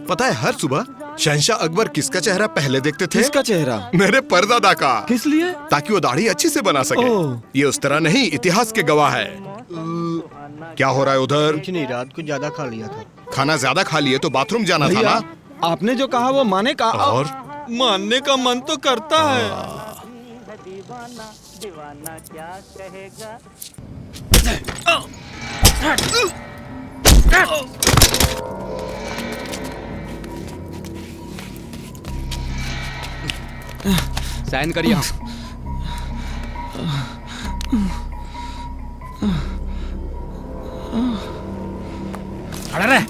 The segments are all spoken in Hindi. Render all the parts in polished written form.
पता है हर सुबह शहंशाह अकबर किसका चेहरा पहले देखते थे? किसका चेहरा? मेरे परदादा का। किस लिए? ताकि वो दाढ़ी अच्छी से बना सके। ये उस तरह नहीं, इतिहास के गवाह है। क्या हो रहा है उधर? कुछ नहीं, रात को ज्यादा खा लिया था। खाना ज्यादा खा लिए तो बाथरूम जाना था ना? आपने जो कहा वो माने का। और मानने का मन तो करता है। दीवाना दीवाना क्या कहेगा। साइन करिए। खड़ा रह।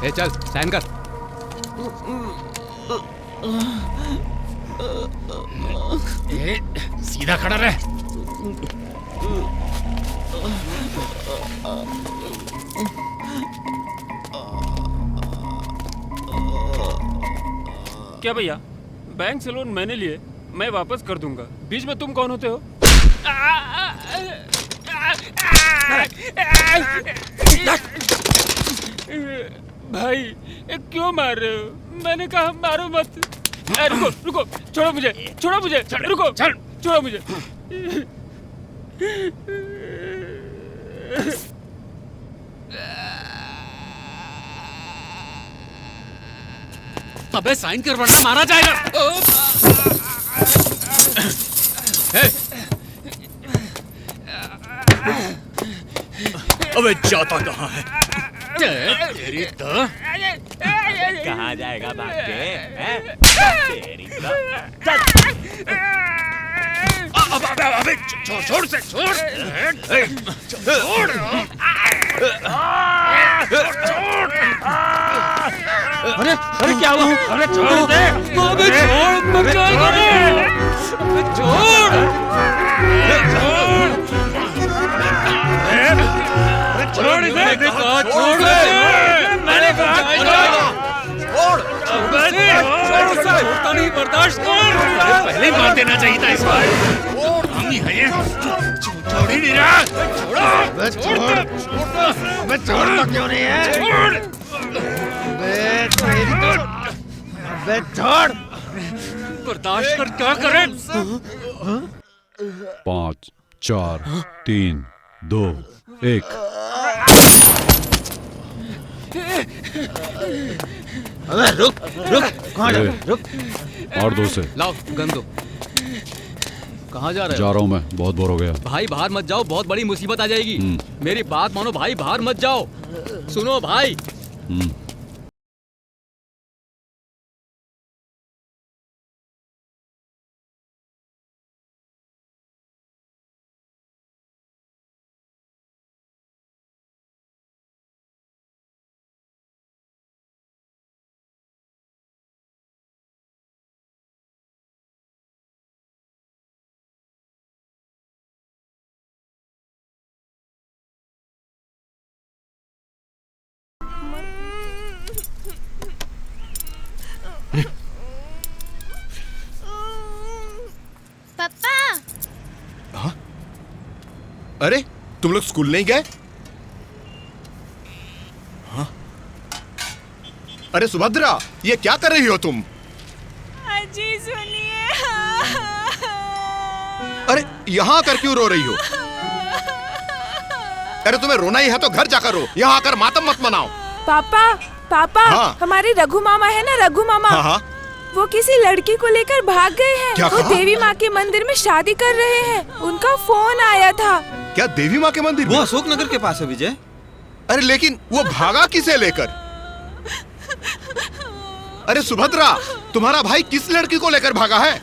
ए चल साइन कर। सीधा खड़ा रह। क्या भैया, बैंक से लोन मैंने लिए, मैं वापस कर दूंगा। बीच में तुम कौन होते हो? भाई क्यों मार रहे हो? मैंने कहा मारो मत। रुको रुको, छोड़ो मुझे, छोड़ो मुझे, रुको, छोड़ो मुझे। अबे साइन कर वरना मारा जाएगा। अबे जाता कहाँ है? तेरी तो कहाँ जाएगा भाग के? तेरी तो अबे छोड़ से छोड़। अरे अरे क्या हुआ? अरे छोड़ दे। अबे छोड़, मर जाएगा रे। अबे छोड़, छोड़ इसे। मैंने कहा छोड़ दे। मैंने कहा छोड़। छोड़ता नहीं, बर्दाश्त कर। पहले ही मार देना चाहिए था इस बार। हम ही हैं। छोड़ ही नहीं रहा। छोड़ो। मैं छोड़ता क्यों नहीं है? छोड़। छोड़। बर्दाश्त कर, क्या करें? 5 4 3 2 1। अबे रुक रुक, कहाँ जा? रुक। और 2 से लाओ गन दो। कहाँ जा रहे हो? जा रहा हूँ मैं, बहुत बोर हो गया। भाई बाहर मत जाओ, बहुत बड़ी मुसीबत आ जाएगी। मेरी बात मानो भाई, बाहर मत जाओ। सुनो भाई। पापा। हाँ? अरे तुम लोग स्कूल नहीं गए? हाँ? अरे सुभद्रा, ये क्या कर रही हो तुम? अजी सुनिए। अरे यहाँ आकर क्यों रो रही हो? अरे तुम्हें रोना ही है तो घर जाकर रो, यहाँ आकर मातम मत मनाओ। पापा पापा, हाँ? हमारे रघु मामा है ना, रघु मामा। हाँ हाँ। वो किसी लड़की को लेकर भाग गए हैं। क्या वो कहा? देवी माँ के मंदिर में शादी कर रहे हैं। उनका फोन आया था। क्या देवी माँ के मंदिर में? वो अशोक नगर के पास है विजय। अरे लेकिन वो भागा किसे लेकर? अरे सुभद्रा, तुम्हारा भाई किस लड़की को लेकर भागा है?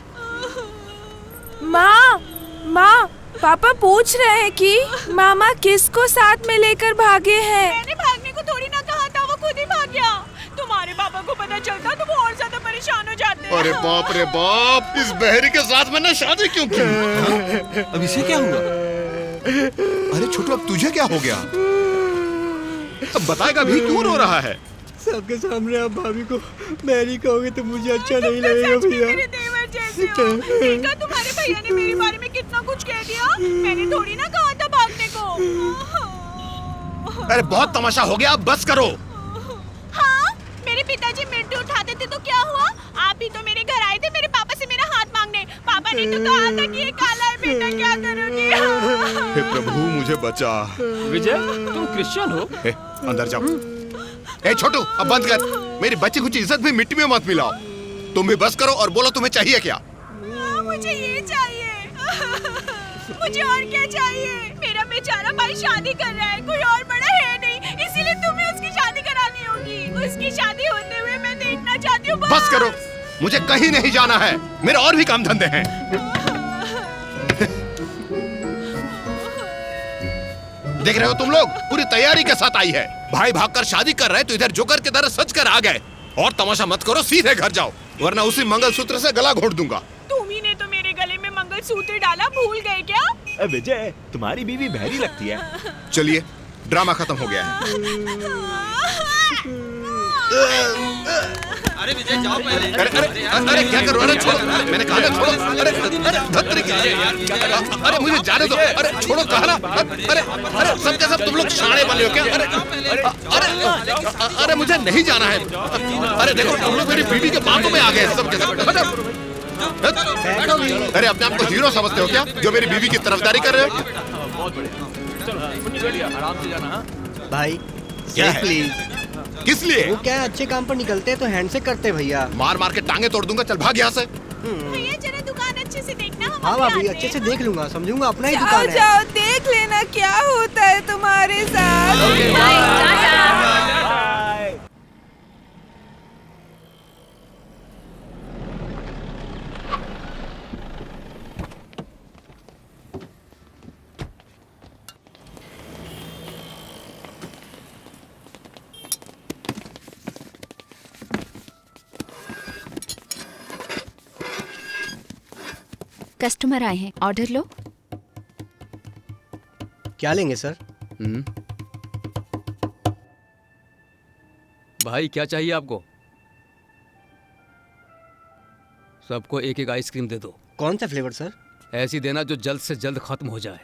माँ माँ, पापा पूछ रहे हैं कि मामा किसको साथ में लेकर भागे हैं। मैंने भागने को थोड़ी ना कहा था, वो खुद ही भाग गया। तुम्हारे पापा को पता चलता तो वो और ज्यादा परेशान हो जाते। अरे बाप रे बाप, इस बहरी के साथ मैंने शादी क्यों की? अब इसे क्या हुआ? अरे छोटू, अब तुझे क्या हो गया? अब बताएगा भी, क्यों रो रहा है? सबके सामने आप भाभी को मैरी कहोगे तो मुझे अच्छा नहीं लगेगा भैया। मेरे देवर जैसे हो। देखा तुम्हारे भैया ने मेरे बारे में कितना कुछ कह दिया। मैंने थोड़ी ना कहा था भागने को। अरे बहुत तमाशा हो गया, अब बस करो। हाँ, मेरे पिताजी मिट्टी उठाते थे तो क्या हुआ? आप भी तो मेरे घर आए थे मेरे पापा से मेरा हाथ मांगने। पापा ने तो कहा था कि ये काला है बेटा, क्या करोगी? हे प्रभु, मुझे बचा। विजय, तुम क्रिश्चियन हो? ए, अंदर जाओ। ए छोटू, अब बंद कर। मेरी बच्ची कुछ इज्जत भी मिट्टी में मत मिलाओ। तुम भी बस करो और बोलो तुम्हें चाहिए क्या? मुझे ये चाहिए। मुझे और क्या चाहिए? मेरा बेचारा भाई शादी कर रहा है, कोई और बड़ा है नहीं, इसीलिए तुम्हें उसकी शादी करानी होगी। उसकी शादी होते हुए मैं देखना चाहती हूँ। बस करो, मुझे कहीं नहीं जाना है, मेरे और भी काम धंधे हैं। देख रहे हो तुम लोग, पूरी तैयारी के साथ आई है। भाई भागकर शादी कर रहे तो इधर जोकर की तरह सच कर आ गए। और तमाशा मत करो, सीधे घर जाओ, वरना उसी मंगलसूत्र से गला घोट दूंगा। तुम ही ने तो मेरे गले में मंगलसूत्र डाला, भूल गए क्या? विजय, तुम्हारी बीवी बहरी लगती है। चलिए, ड्रामा खत्म हो गया है। अरे विजय जाओ पहले। अरे क्या कर रहे हो? अरे छोड़ो, मैंने कहा ना छोड़ो। अरे धत्तरी की, अरे मुझे जाने दो। अरे छोड़ो, कहा ना। अरे सब के सब तुम लोग शाणे वाले हो क्या? अरे मुझे नहीं जाना है। अरे देखो, तुम लोग मेरी बीवी के बातों में आ गए सब के सब। अरे अपने आप को हीरो समझते हो क्या, जो मेरी बीवी की तरफदारी कर रहे हो? आराम से जाना। भाई क्या है? प्लीज। किस लिए? वो क्या है, अच्छे काम पर निकलते हैं तो हैंड से करते भैया। मार मार के टांगे तोड़ दूंगा, चल भाग यहाँ से। भैया जरा दुकान अच्छे से देखना। हम हाँ अभी भाभी, आते अच्छे हैं। से देख लूंगा, समझूंगा अपना ही जाओ दुकान है। जाओ, देख लेना क्या होता है तुम्हारे साथ। कस्टमर आए हैं, ऑर्डर लो। क्या लेंगे सर? भाई क्या चाहिए आपको? सबको एक एक आइसक्रीम दे दो। कौन सा फ्लेवर सर? ऐसी देना जो जल्द से जल्द खत्म हो जाए।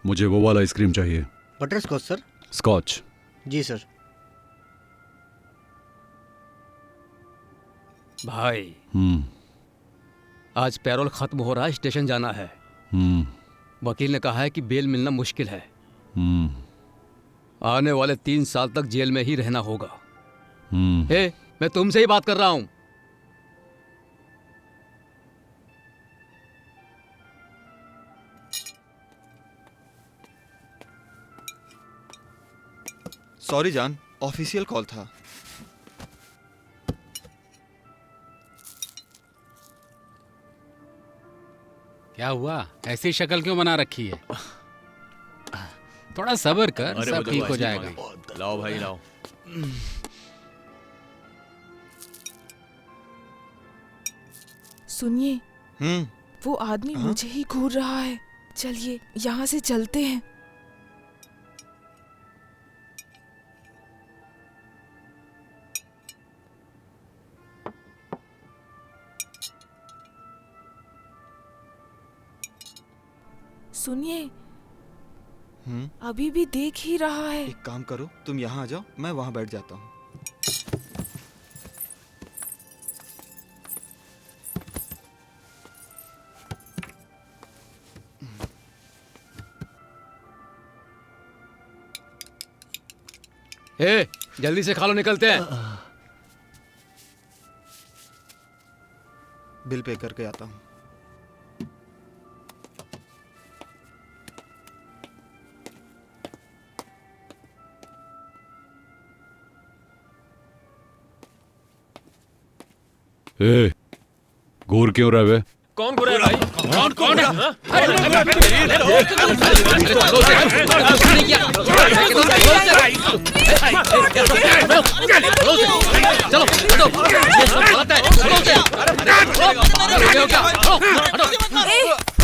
मुझे वो वाला आइसक्रीम चाहिए। Butterscotch sir. स्कॉच। जी सर। भाई आज पैरोल खत्म हो रहा है, स्टेशन जाना है। वकील ने कहा है कि बेल मिलना मुश्किल है। आने वाले 3 साल तक जेल में ही रहना होगा। मैं तुमसे ही बात कर रहा हूं। सॉरी जान, ऑफिशियल कॉल था। क्या हुआ? ऐसी शक्ल क्यों बना रखी है? थोड़ा सब्र कर, सब ठीक हो जाएगा। लाओ भाई लाओ। सुनिए, वो आदमी मुझे ही घूर रहा है। चलिए यहाँ से चलते हैं। सुनिए, अभी भी देख ही रहा है। एक काम करो, तुम यहाँ आ जाओ, मैं वहाँ बैठ जाता हूँ। जल्दी से खा लो, निकलते हैं। बिल पे करके आता हूँ। घूर क्यों रहे? कौन बुरा है भाई? कौन है?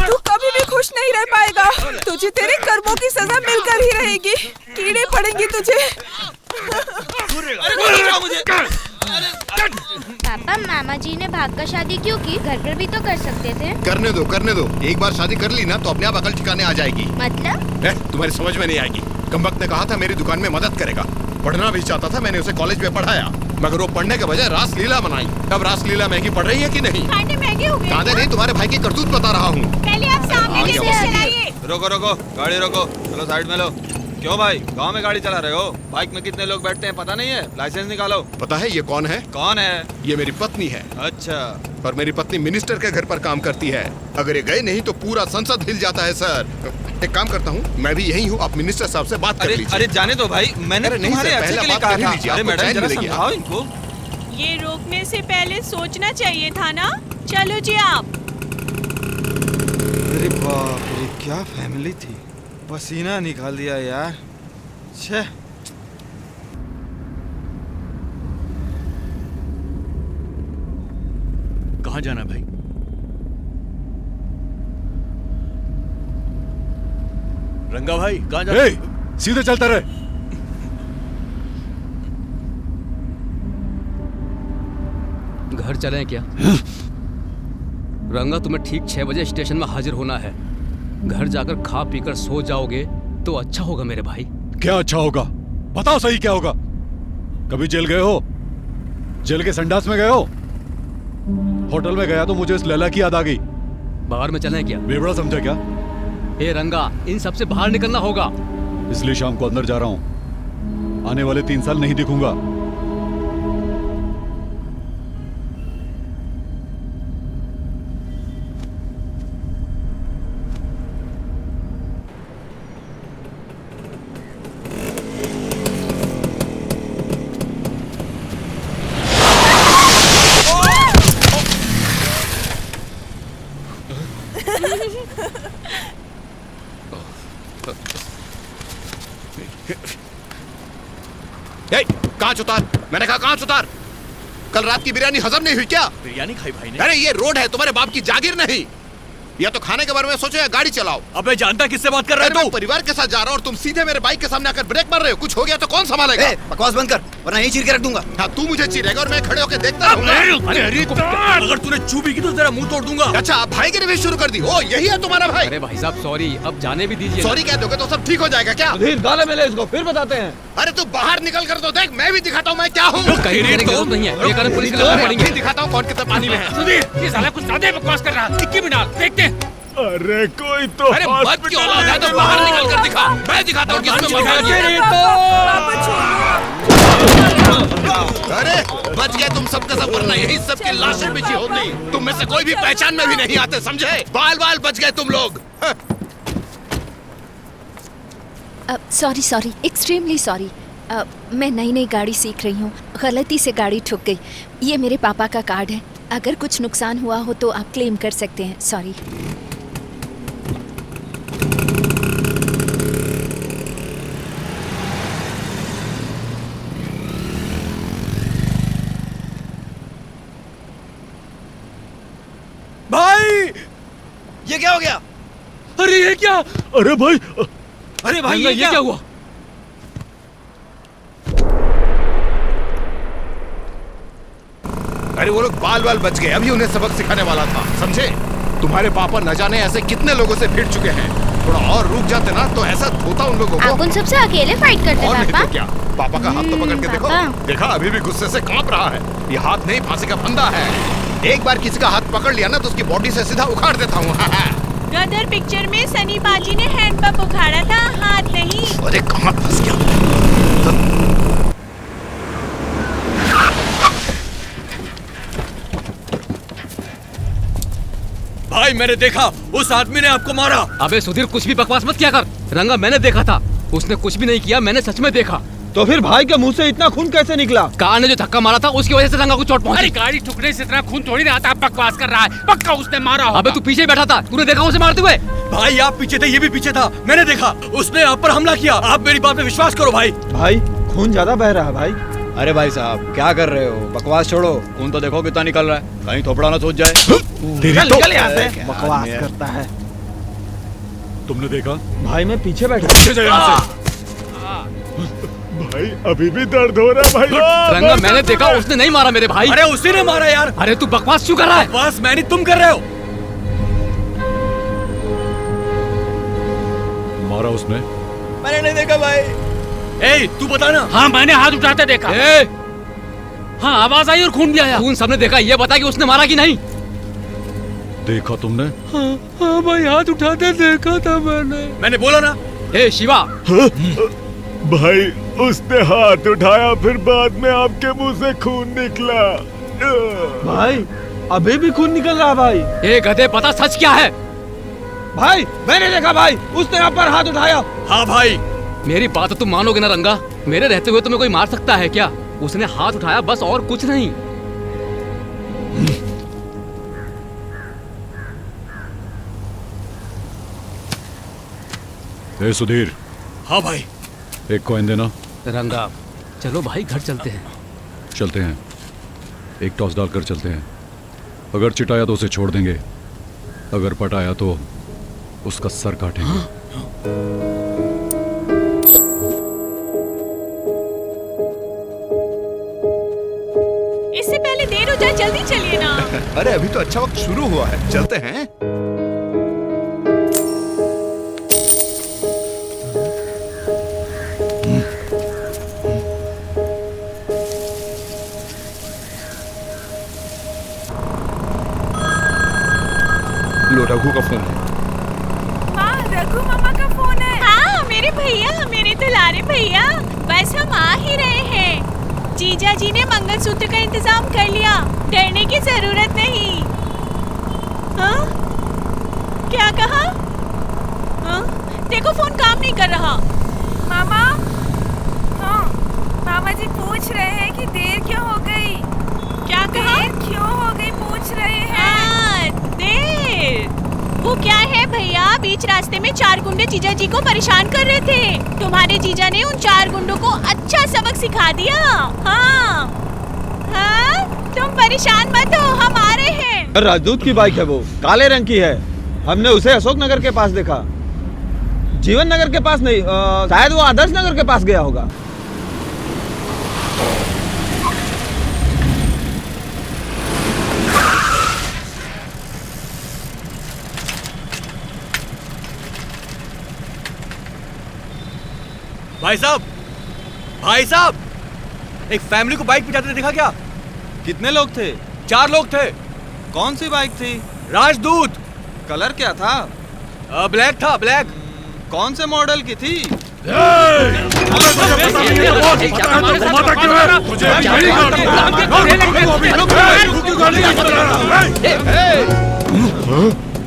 तू कभी भी खुश नहीं रह पाएगा। तुझे तेरे कर्मों की सजा मिलकर ही रहेगी। कीड़े पड़ेंगे तुझे। पापा, मामा जी ने भाग कर शादी क्यों की? घर पर भी तो कर सकते थे। करने दो। एक बार शादी कर ली ना तो अपने आप अकल ठिकाने आ जाएगी। मतलब? तुम्हारी समझ में नहीं आएगी। कमबख्त ने कहा था मेरी दुकान में मदद करेगा। पढ़ना भी चाहता था, मैंने उसे कॉलेज में पढ़ाया, मगर वो पढ़ने के बजाय रासलीला मनाई। अब रासलीला महंगी पड़ रही है कि नहीं? खाने महंगे हो गए। कांदे नहीं, तुम्हारे भाई की करतूत बता रहा हूँ। पहले आप सामने से चलाइए। रोको, गाड़ी रोको, चलो साइड में लो। क्यों भाई, गांव में गाड़ी चला रहे हो? बाइक में कितने लोग बैठते हैं पता नहीं है? लाइसेंस निकालो। पता है ये कौन है? कौन है? ये मेरी पत्नी है। अच्छा। पर मेरी पत्नी मिनिस्टर के घर पर काम करती है। अगर ये गए नहीं तो पूरा संसद हिल जाता है सर। एक काम करता हूँ, मैं भी यही हूँ, आप मिनिस्टर साहब से बात कर लीजिए। अरे जाने दो भाई, मैंने अरे नहीं तुम्हारे सर, अच्छे पहले के लिए बात कहा कर ही था। लीजिए, अरे आपको मैडम चैन जरा मिलेगी। समझाओ इनको। ये रोकने से पहले सोचना चाहिए था ना। चलो जी आप। अरे बाप रे, क्या फैमिली थी। पसीना निकाल दिया यार। छे। कहाँ जाना है भाई? रंगा भाई कहाँ जाना? सीधे चलता रहे। घर चलें क्या? रंगा, तुम्हें ठीक 6 बजे स्टेशन में हाजिर होना है। घर जाकर खा पीकर सो जाओगे तो अच्छा होगा मेरे भाई। क्या अच्छा होगा? बताओ सही क्या होगा? कभी जेल गए हो? जेल के संडास में गए हो? होटल में गया तो मुझे इस लैला की याद आ गई। बाहर में चलें क्या? बेवड़ा समझा क्या? ए रंगा, इन सब से बाहर निकलना होगा। इसलिए शाम को अंदर जा रहा हूँ। आने वाले 3 साल नहीं दिखूंगा। कांच उतार, मैंने कहा कांच उतार। कल रात की बिरयानी हजम नहीं हुई क्या? बिरयानी खाई भाई ने? अरे ये रोड है, तुम्हारे बाप की जागीर नहीं। या तो खाने के बारे में सोचो या गाड़ी चलाओ। अबे जानता किससे बात कर रहे मैं हो? परिवार के साथ जा रहा हूँ और तुम सीधे मेरे बाइक के सामने आकर ब्रेक मार रहे हो। कुछ हो गया तो कौन संभालेगा? बकवास बंद कर, वरना यहीं चीर के रख दूंगा। हाँ, तू मुझे चीरेगा और मैं खड़े होकर देखता रहूंगा। अरे अगर तूने चूबी की तो तेरा मुंह तोड़ दूंगा। अच्छा, आप भाईगिरी भी शुरू कर दी। ओ, यही है तुम्हारा भाई? अरे भाई साहब सॉरी, अब जाने भी दीजिए। सॉरी कह दोगे तो सब ठीक हो जाएगा क्या? गाले में ले इसको, फिर बताते हैं। अरे तू बाहर निकल कर तो देख, मैं भी दिखाता हूँ मैं क्या हूँ। कहीं देने की जरूरत नहीं है, ये कारण पुलिस के लगाना पड़ेंगे। दिखाता हूँ कौन कितना पानी में है। सुधीर, ये साला कुछ ज्यादा बकवास कर रहा है। 21 मिनट देखते हैं। अरे कोई तो अरे मत क्यों औलाद है तो बाहर निकल कर दिखा। मैं दिखाता हूँ किसमें मजा है। अरे बच गए तुम सबका सब, वरना यही सबकी लाशें बिछी होती। तुम में से कोई भी पहचान में भी नहीं आते, समझे? बाल बाल बच गए तुम लोग। Sorry, extremely sorry. मैं नई गाड़ी सीख रही हूँ, गलती से गाड़ी ठुक गई। ये मेरे पापा का कार्ड है, अगर कुछ नुकसान हुआ हो तो आप क्लेम कर सकते हैं। सॉरी। भाई, ये क्या हो गया? अरे ये क्या? अरे भाई, अरे भाई ये क्या हुआ? अरे वो लोग बाल बाल बच गए, अभी उन्हें सबक सिखाने वाला था, समझे? तुम्हारे पापा न जाने ऐसे कितने लोगों से भिड़ चुके हैं। थोड़ा और रुक जाते ना तो ऐसा होता उन लोगों को। आप उन सबसे अकेले फाइट करते और नहीं पापा? तो क्या? पापा का हाथ तो पकड़ के देखो। पापा। देखा, अभी भी गुस्से से कांप रहा है। ये हाथ नहीं, फांसी का फंदा है। एक बार किसी का हाथ पकड़ लिया ना तो उसकी बॉडी से सीधा उखाड़ देता हूँ। गदर पिक्चर में सनी बाजी ने हैंड पंप उखाड़ा था, हाथ नहीं। अरे कहाँ फंस गया? भाई मैंने देखा, उस आदमी ने आपको मारा। अबे सुधीर, कुछ भी बकवास मत किया कर। रंगा, मैंने देखा था, उसने कुछ भी नहीं किया, मैंने सच में देखा। तो फिर भाई के मुंह से इतना खून कैसे निकला? कार ने जो धक्का मारा था उसकी वजह से रंगा को चोट अरे पहुंची। गाड़ी ठुकने से इतना खून थोड़ी ना आता, बकवास कर रहा है। पक्का उसने मारा होगा। अबे तू पीछे ही बैठा था, तूने देखा उसे मारते हुए? भाई आप पीछे थे, ये भी पीछे था, मैंने देखा। उसने आप पर हमला किया। आप मेरी बात पे विश्वास करो भाई। भाई खून ज्यादा बह रहा है भाई। अरे भाई साहब क्या कर रहे हो? बकवास छोड़ो, खून तो देखो कितना निकल रहा है, कहीं थोपड़ा ना सूझ जाए। निकल यहाँ से। बकवास करता है। तुमने देखा? भाई मैं पीछे बैठा। भाई अभी भी दर्द हो रहा है भाई। रंगा मैंने देखा, उसने नहीं मारा मेरे भाई। अरे उसी ने मारा यार। अरे तू बकवास क्यों कर रहा है? बकवास मैंने, तुम कर रहे हो। मारा उसने? मैंने नहीं देखा भाई। ए तू बता ना। हाँ मैंने हाथ उठाते देखा। हाँ आवाज आई और खून भी आया। खून सबने देखा, ये बता कि उसने मारा कि नहीं? देखा तुमने? हाँ भाई हाथ उठाते देखा था मैंने बोला ना। हे शिवा। भाई उसने हाथ उठाया, फिर बाद में आपके मुंह से खून निकला। भाई अभी भी खून निकल रहा है भाई। ए गधे, पता सच क्या है? भाई मैंने देखा भाई, उसने आप पर हाथ उठाया। हाँ भाई। मेरी बात तो तुम मानोगे ना रंगा? मेरे रहते हुए तुम्हें कोई मार सकता है क्या? उसने हाथ उठाया बस, और कुछ नहीं। ए सुधीर। हाँ भाई। एक कॉइन देना। रंगा चलो भाई घर चलते हैं। चलते हैं, एक टॉस डालकर चलते हैं। अगर चिटाया तो उसे छोड़ देंगे, अगर पटाया तो उसका सर काटेंगे। इससे पहले देर हो जाए, जल्दी चलिए ना। अरे अभी तो अच्छा वक्त शुरू हुआ है, चलते हैं। लो रघु का फोन है। हाँ रघु मामा का फोन है। हाँ मेरे भैया, मेरे दुलारे भैया, बस हम आ ही रहे हैं। जीजा जी ने मंगलसूत्र का इंतजाम कर लिया, डरने की जरूरत नहीं। हाँ? क्या कहा? हाँ? देखो फोन काम नहीं कर रहा। मामा? हाँ मामा जी पूछ रहे हैं कि देर क्यों हो गई। क्या कहा? देर क्यों हो गई पूछ रहे हैं। देर? वो क्या है भैया, बीच रास्ते में 4 गुंडे जीजा जी को परेशान कर रहे थे। तुम्हारे जीजा ने उन 4 गुंडों को अच्छा सबक सिखा दिया। हाँ हाँ तुम परेशान मत हो, हम आ रहे हैं। राजदूत की बाइक है, वो काले रंग की है। हमने उसे अशोक नगर के पास देखा, जीवन नगर के पास नहीं। शायद वो आदर्श नगर के पास गया होगा। भाई साहब, भाई साहब, एक फैमिली को बाइक पे जाते देखा क्या? कितने लोग थे? 4 लोग थे। कौन सी बाइक थी? राजदूत। कलर क्या था? ब्लैक था, ब्लैक। कौन से मॉडल की थी?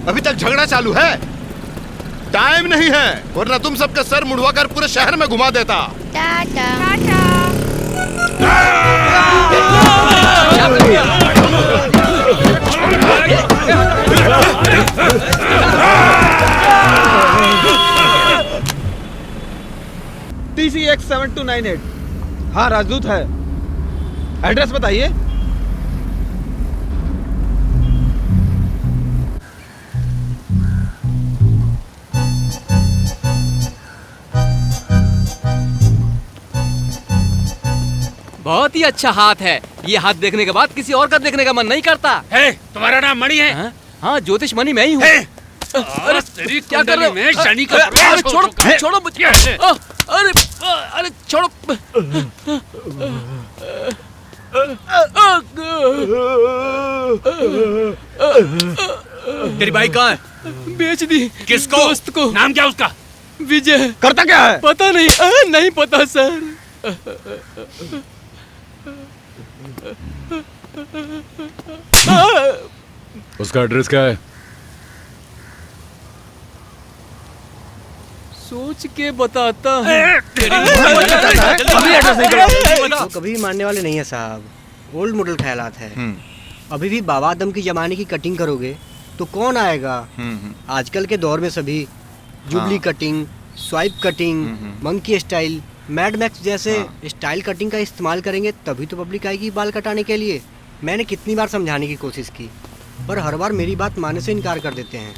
अभी तक झगड़ा चालू है? टाइम नहीं है, वरना तुम सबका सर मुड़वाकर पूरे शहर में घुमा देता। टाटा। TCX 7298। हाँ राजदूत है। एड्रेस बताइए। बहुत ही अच्छा हाथ है। ये हाथ देखने के बाद किसी और का देखने का मन नहीं करता। है तुम्हारा नाम मणि है? हाँ ज्योतिष मणि मैं ही हूँ। अरे तेरी क्या कर रहे हो? शनि का अरे छोड़ो छोड़ो मुझे। अरे अरे छोड़ो। तेरी बाइक कहाँ है? बेच दी। किसको? दोस्त को। नाम क्या उसका? विजय। करता क्या है? पता नहीं। नहीं पता सर। उसका एड्रेस क्या है? सोच के बताता हूँ। वो कभी भी मानने वाले नहीं है साहब, ओल्ड मॉडल ख्यालात है। अभी भी बाबा आदम की जमाने की कटिंग करोगे तो कौन आएगा? आजकल के दौर में सभी jubilee cutting, swipe cutting, monkey style, mad max जैसे स्टाइल कटिंग का इस्तेमाल करेंगे तभी तो पब्लिक आएगी बाल कटाने के लिए। मैंने कितनी बार समझाने की कोशिश की पर हर बार मेरी बात मानने से इनकार कर देते हैं।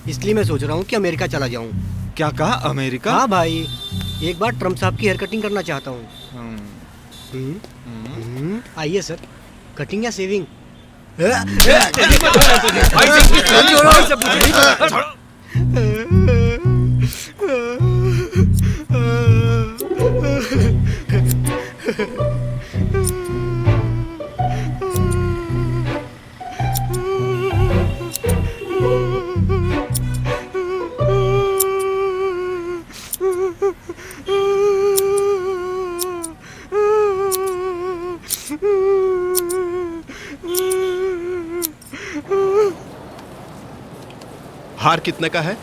इसलिए मैं सोच रहा हूँ कि अमेरिका चला जाऊँ। क्या कहा, अमेरिका? हाँ भाई, एक बार ट्रम्प साहब की हेयर कटिंग करना चाहता हूँ। आइए सर, कटिंग या सेविंग? हार कितने का है?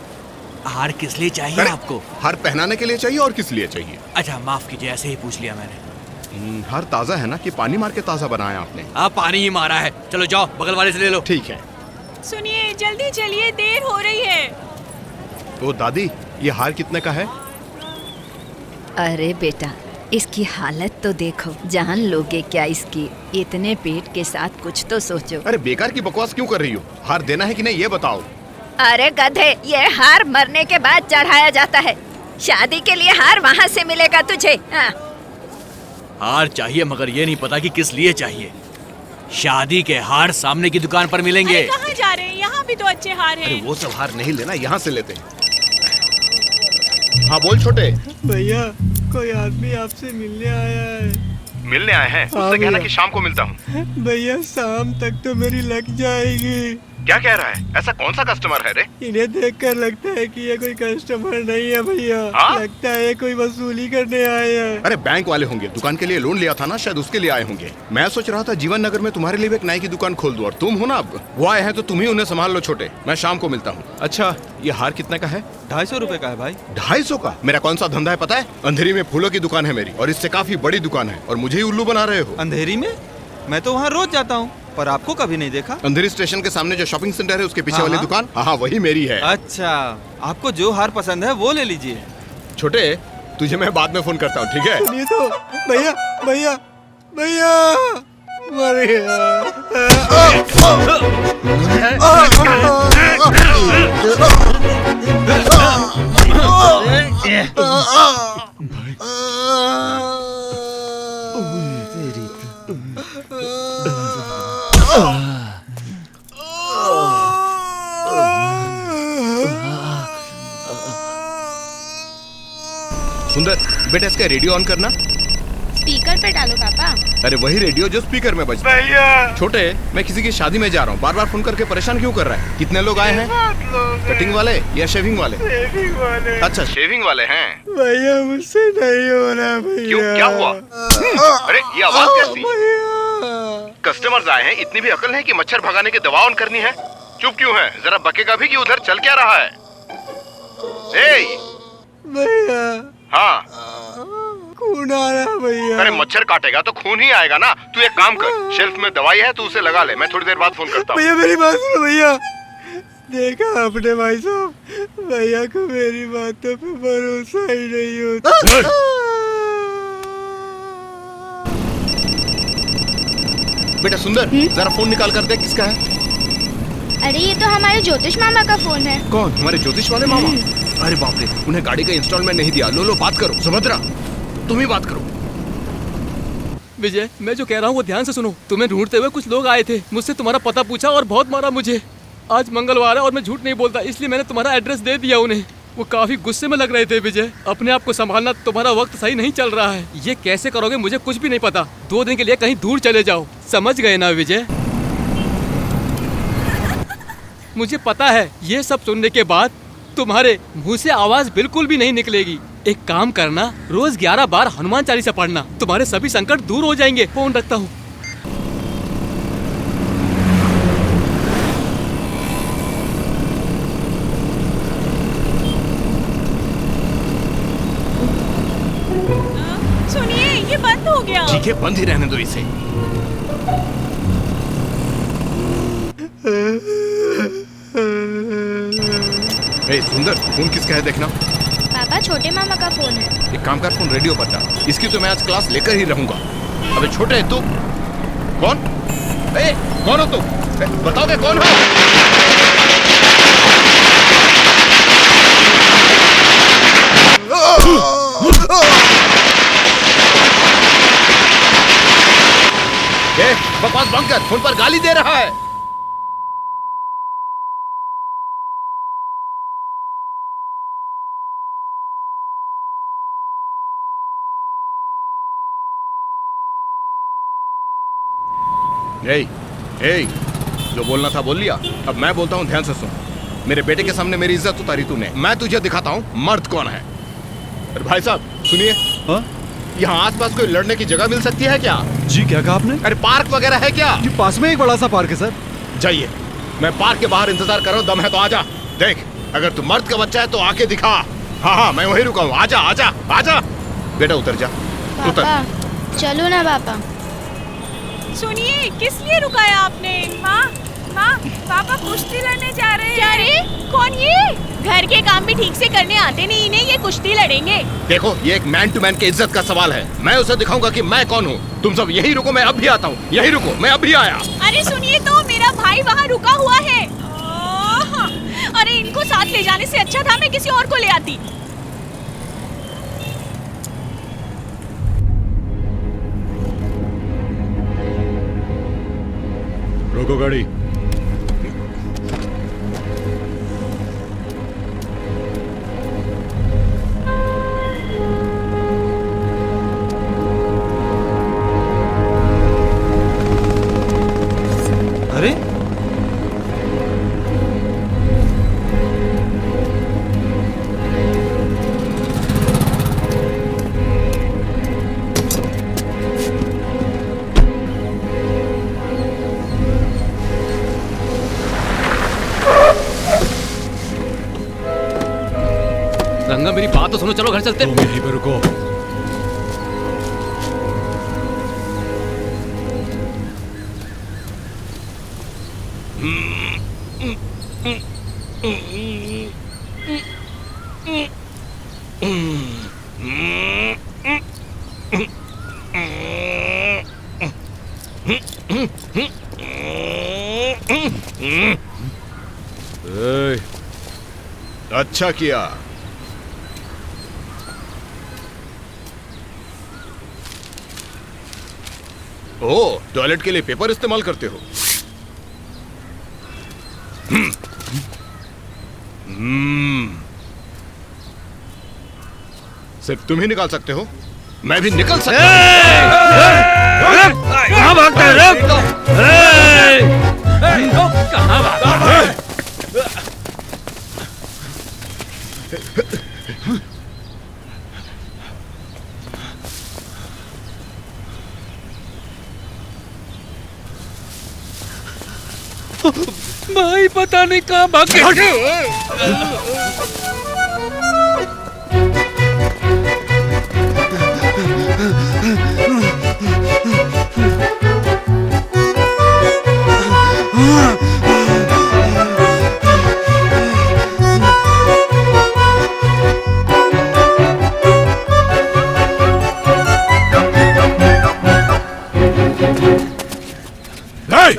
हार किस लिए चाहिए आपको? हार पहनाने के लिए चाहिए और किस लिए चाहिए? अच्छा माफ कीजिए, ऐसे ही पूछ लिया मैंने। हार ताजा है ना कि पानी मार के ताजा बनाया आपने? आप पानी ही मारा है। चलो जाओ बगल वाले से ले लो। ठीक है। सुनिए, जल्दी चलिए, देर हो रही है। ओ दादी, ये हार कितने का है? अरे बेटा, इसकी हालत तो देखो, जान लोगे क्या इसकी? इतने पेट के साथ कुछ तो सोचो। अरे बेकार की बकवास क्यों कर रही हो? हार देना है कि नहीं ये बताओ। अरे गधे, ये हार मरने के बाद चढ़ाया जाता है। शादी के लिए हार वहाँ से मिलेगा तुझे। हाँ। हार चाहिए मगर ये नहीं पता कि किस लिए चाहिए। शादी के हार सामने की दुकान पर मिलेंगे। अरे कहाँ जा रहे हैं? यहाँ भी तो अच्छे हार हैं। अरे वो सब हार नहीं लेना, यहाँ से लेते हैं। हाँ बोल छोटे। भैया, कोई आदमी आपसे मिलने आया है। मिलने आए हैं? उससे कहना कि शाम को मिलता हूँ। भैया शाम तक तो मेरी लग जाएगी। क्या कह रहा है? ऐसा कौन सा कस्टमर है रे? इन्हें देखकर लगता है कि ये कोई कस्टमर नहीं है भैया। लगता है कोई वसूली करने आए हैं। अरे बैंक वाले होंगे, दुकान के लिए लोन लिया था ना, शायद उसके लिए आए होंगे। मैं सोच रहा था जीवन नगर में तुम्हारे लिए एक नाई की दुकान खोल दूं और तुम हो ना अब। वो आए हैं तो तुम ही उन्हें संभाल लो छोटे, मैं शाम को मिलता हूँ। अच्छा, ये हार कितने का है? 250 रुपए का है भाई। 250 का? मेरा कौन सा धंधा है पता है? अंधेरी में फूलों की दुकान है मेरी, और इससे काफी बड़ी दुकान है, और मुझे ही उल्लू बना रहे हो। अंधेरी में? मैं तो वहाँ रोज जाता हूँ, पर आपको कभी नहीं देखा। अंधेरी स्टेशन के सामने जो शॉपिंग सेंटर है उसके पीछे हाँ, वाली हाँ। दुकान, हाँ वही मेरी है। अच्छा, आपको जो हार पसंद है वो ले लीजिए। छोटे, तुझे मैं बाद में फोन करता हूँ, ठीक है? सुनिए तो भैया, भैया, भैया मर सुंदर बेटा, इसका रेडियो ऑन करना। स्पीकर पे डालो पापा। अरे वही रेडियो जो स्पीकर में बजता है। छोटे, मैं किसी की शादी में जा रहा हूँ, बार बार फोन करके परेशान क्यों कर रहा है? कितने लोग आए हैं? कटिंग वाले या शेविंग वाले? शेविंग वाले। अच्छा, शेविंग वाले हैं। भैया मुझसे नहीं हो रहा भैया। क्यों, क्या हुआ? अरे ये आवाज कैसी? कस्टमर्स आए हैं, इतनी भी अकल है कि मच्छर भगाने की दवा ऑन करनी है? चुप क्यों है? जरा बकेगा भी कि उधर चल क्या रहा है? भैया। हाँ, खून आ रहा भैया। अरे मच्छर काटेगा तो खून ही आएगा ना। तू एक काम कर, शेल्फ में दवाई है, तू उसे लगा ले, मैं थोड़ी देर बाद फोन करता हूँ। भैया मेरी बात सुनो भैया। देखा आपने भाई साहब, भैया को मेरी बातों पे भरोसा ही नहीं होता। बेटा सुंदर, जरा फोन निकाल कर दे, किसका है? अरे ये तो हमारे ज्योतिष मामा का फोन है। कौन? हमारे ज्योतिष वाले मामा? अरे बाप रे, उन्हें गाड़ी का इंस्टॉलमेंट नहीं दिया। लो लो, बात करो। सुभद्रा, तुम ही बात करो। विजय, मैं जो कह रहा हूँ वो ध्यान से सुनो। तुम्हें ढूंढते हुए कुछ लोग आए थे, मुझसे तुम्हारा पता पूछा और बहुत मारा मुझे। आज मंगलवार है और मैं झूठ नहीं बोलता, इसलिए मैंने तुम्हारा एड्रेस दे दिया उन्हें। वो काफी गुस्से में लग रहे थे। विजय, अपने आप को संभालना, तुम्हारा वक्त सही नहीं चल रहा है। ये कैसे करोगे मुझे कुछ भी नहीं पता। 2 दिन के लिए कहीं दूर चले जाओ, समझ गए ना विजय? मुझे पता है ये सब सुनने के बाद तुम्हारे मुंह से आवाज बिल्कुल भी नहीं निकलेगी। एक काम करना, रोज 11 बार हनुमान चालीसा पढ़ना, तुम्हारे सभी संकट दूर हो जाएंगे। फोन रखता हूँ। हो गया? ठीक है, बंद ही रहने दो इसे। ए, सुंदर, फोन किसका है देखना। पापा, छोटे मामा का फोन है। एक काम कर, फोन रेडियो पर डाल। इसकी तो मैं आज क्लास लेकर ही रहूंगा। अबे छोटे, तू कौन? ए, कौन हो तुम? बताओगे कौन हो? ए, बकवास बंद कर, फोन पर गाली दे रहा है। ए, जो बोलना था बोल लिया। अब मैं बोलता हूँ, ध्यान से सुन। मेरे बेटे के सामने मेरी इज्जत उतारी तूने, मैं तुझे दिखाता हूँ मर्द कौन है। अरे भाई साहब सुनिए, यहाँ आसपास कोई लड़ने की जगह मिल सकती है क्या? जी, क्या कहा आपने? अरे पार्क वगैरह है क्या? जी, पास में एक बड़ा सा पार्क है सर। जाइए, मैं पार्क के बाहर इंतजार कर रहा हूँ। दम है तो आजा। देख, अगर तू मर्द का बच्चा है तो आके दिखा। हाँ, मैं वहीं रुका हूँ। आजा आजा आजा। बेटा उतर जा, उतर। चलो ना पापा। सुनिए, किस लिए रुकाया आपने? माँ, पापा कुश्ती लड़ने जा रहे हैं। क्या रे? कौन ये? घर के काम भी ठीक से करने आते नहीं इन्हें, ये कुश्ती लड़ेंगे। देखो, ये एक मैन टू मैन की इज्जत का सवाल है। मैं उसे दिखाऊंगा कि मैं कौन हूँ। तुम सब यही रुको, मैं अब भी आता हूँ। यही रुको, मैं अब भी आया। अरे सुनिए तो, मेरा भाई वहाँ रुका हुआ है। अरे इनको साथ ले जाने से अच्छा था मैं किसी और को ले आती। रोको गाड़ी। अरे रंगा, मेरी बात तो सुनो, चलो घर चलते। तुम यहीं पे रुको। अच्छा किया। ओह, टॉयलेट के लिए पेपर इस्तेमाल करते हो? सिर्फ तुम ही निकाल सकते हो, मैं भी निकल सकता हूं। कहां भागता है? कहां भागता है? भाई पता नहीं कहाँ भाग गए।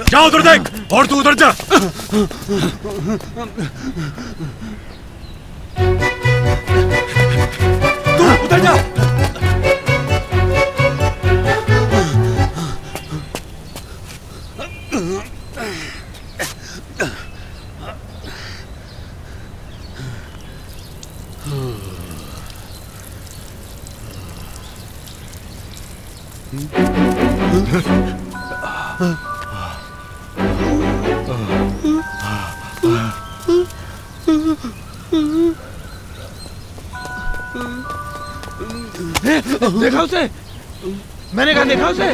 जा उधर देख, और तू उधर जा। तू उधर जा। देखा उसे? मैंने कहा देखा उसे?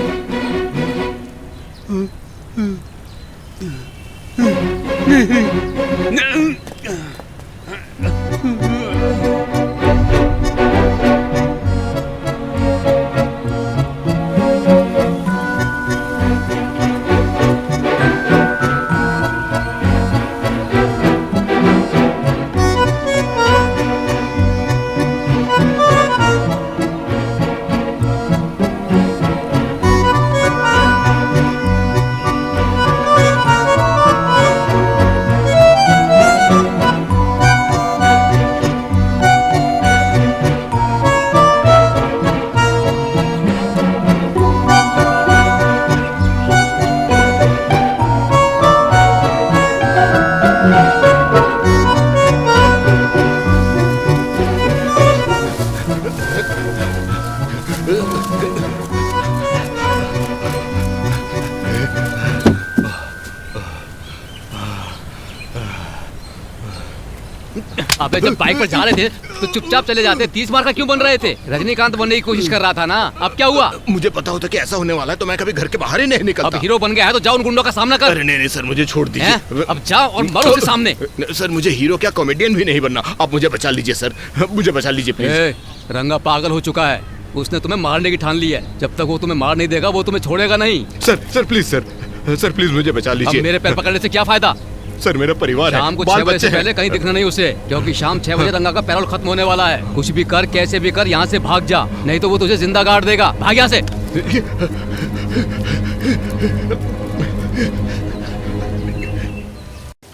अबे जब बाइक पर जा रहे थे तो चुपचाप चले जाते। 30 मार का क्यों बन रहे थे? रजनीकांत बनने की कोशिश कर रहा था ना। अब क्या हुआ? मुझे पता होता कि ऐसा होने वाला है तो मैं कभी घर के बाहर ही नहीं निकलता। अब हीरो बन गया है तो जाओ उन गुंडों का सामना कर। अरे नहीं सर, मुझे छोड़ दीजिए। अब जाओ और मरो उसके सामने। सर मुझे हीरो क्या कॉमेडियन भी नहीं बनना। आप मुझे बचा लीजिए सर, मुझे बचा लीजिए प्लीज। रंगा पागल हो चुका है, उसने तुम्हें मारने की ठान ली है। जब तक वो तुम्हें मार नहीं देगा वो तुम्हें छोड़ेगा नहीं। सर प्लीज सर प्लीज मुझे बचा लीजिए। अब मेरे पैर पकड़ने से क्या फायदा? सर मेरा परिवार है, शाम को 6 बजे से पहले कहीं दिखना नहीं उसे, क्योंकि शाम 6 बजे रंगा का पैरोल खत्म होने वाला है। कुछ भी कर, कैसे भी कर, यहाँ से भाग जा, नहीं तो वो तुझे जिंदा गाड़ देगा। भाग यहाँ से।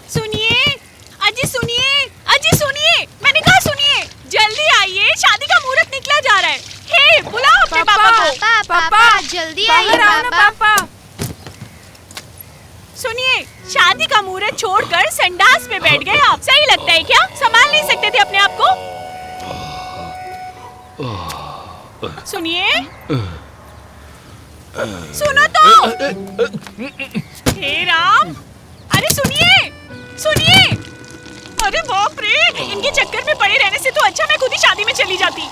सुनिए अजी, सुनिए, मैंने कहा सुनिए, जल्दी आइए, शादी का मुहूर्त निकला जा रहा है। हे, बुलाओ अपने पापा को। पापा जल्दी आइए पापा। सुनिए, शादी का मुहूर्त छोड़कर संडास में बैठ गए आप। सही लगता है क्या? संभाल नहीं सकते थे अपने आप को? सुनिए, सुनो तो। हे राम, अरे सुनिए। अरे बाप रे, इनके चक्कर में पड़े रहने से तो अच्छा मैं खुद ही शादी में चली जाती।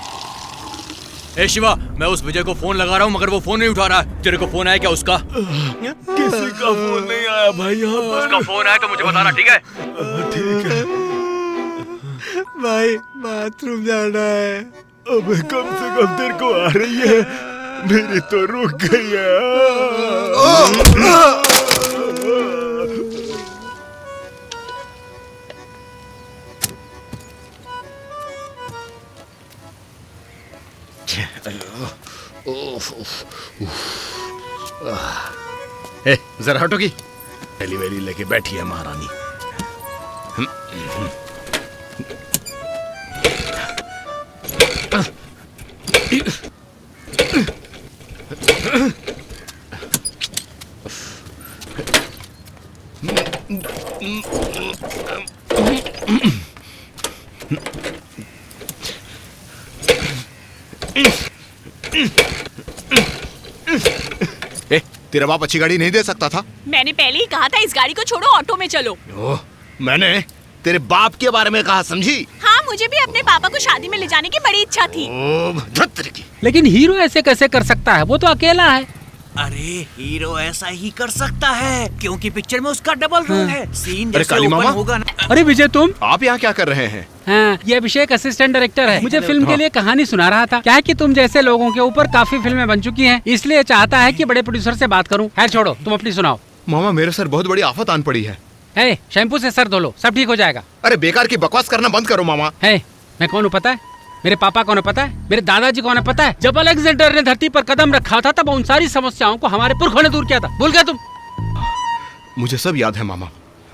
ए शिवा, मैं उस विजय को फोन लगा रहा हूँ मगर वो फोन नहीं उठा रहा है। तेरे को फोन आया क्या उसका? किसी का फोन नहीं आया भाई यहाँ पर। उसका फोन आया तो मुझे बताना, ठीक है? ठीक है भाई, बाथरूम जाना है। अबे कम से कम तेरे को आ रही है, मेरी तो रुक गई है। जरा हटो की डिलीवरी लेके बैठी है महारानी। तेरा बाप अच्छी गाड़ी नहीं दे सकता था? मैंने पहले ही कहा था इस गाड़ी को छोड़ो, ऑटो में चलो। मैंने तेरे बाप के बारे में कहा, समझी? हाँ, मुझे भी अपने पापा को शादी में ले जाने की बड़ी इच्छा थी। लेकिन हीरो ऐसे कैसे कर सकता है? वो तो अकेला है। अरे हीरो ऐसा ही कर सकता है क्योंकि पिक्चर में उसका डबल रोल है। सीन अरे जैसे काली ओपन मामा? होगा ना। अरे विजय, तुम? आप यहाँ क्या कर रहे हैं? हाँ, ये अभिषेक असिस्टेंट डायरेक्टर है। मुझे फिल्म के लिए कहानी सुना रहा था। क्या है कि तुम जैसे लोगों के ऊपर काफी फिल्में बन चुकी हैं, इसलिए चाहता है कि बड़े प्रोड्यूसर से बात करूं। खैर छोड़ो, तुम अपनी सुनाओ। मामा, मेरे सर बहुत बड़ी आफत आन पड़ी है। शैम्पू से सर धो लो, सब ठीक हो जाएगा। अरे बेकार की बकवास करना बंद करो मामा। मैं कौन हूँ पता है? मेरे पापा कौन है पता है? मेरे दादाजी कौन है पता है? जब अलेक्जेंडर ने धरती पर कदम रखा था तब उन सारी समस्याओं को हमारे पुरखों ने दूर किया था। भूल गया तुम? मुझे सब याद है मामा,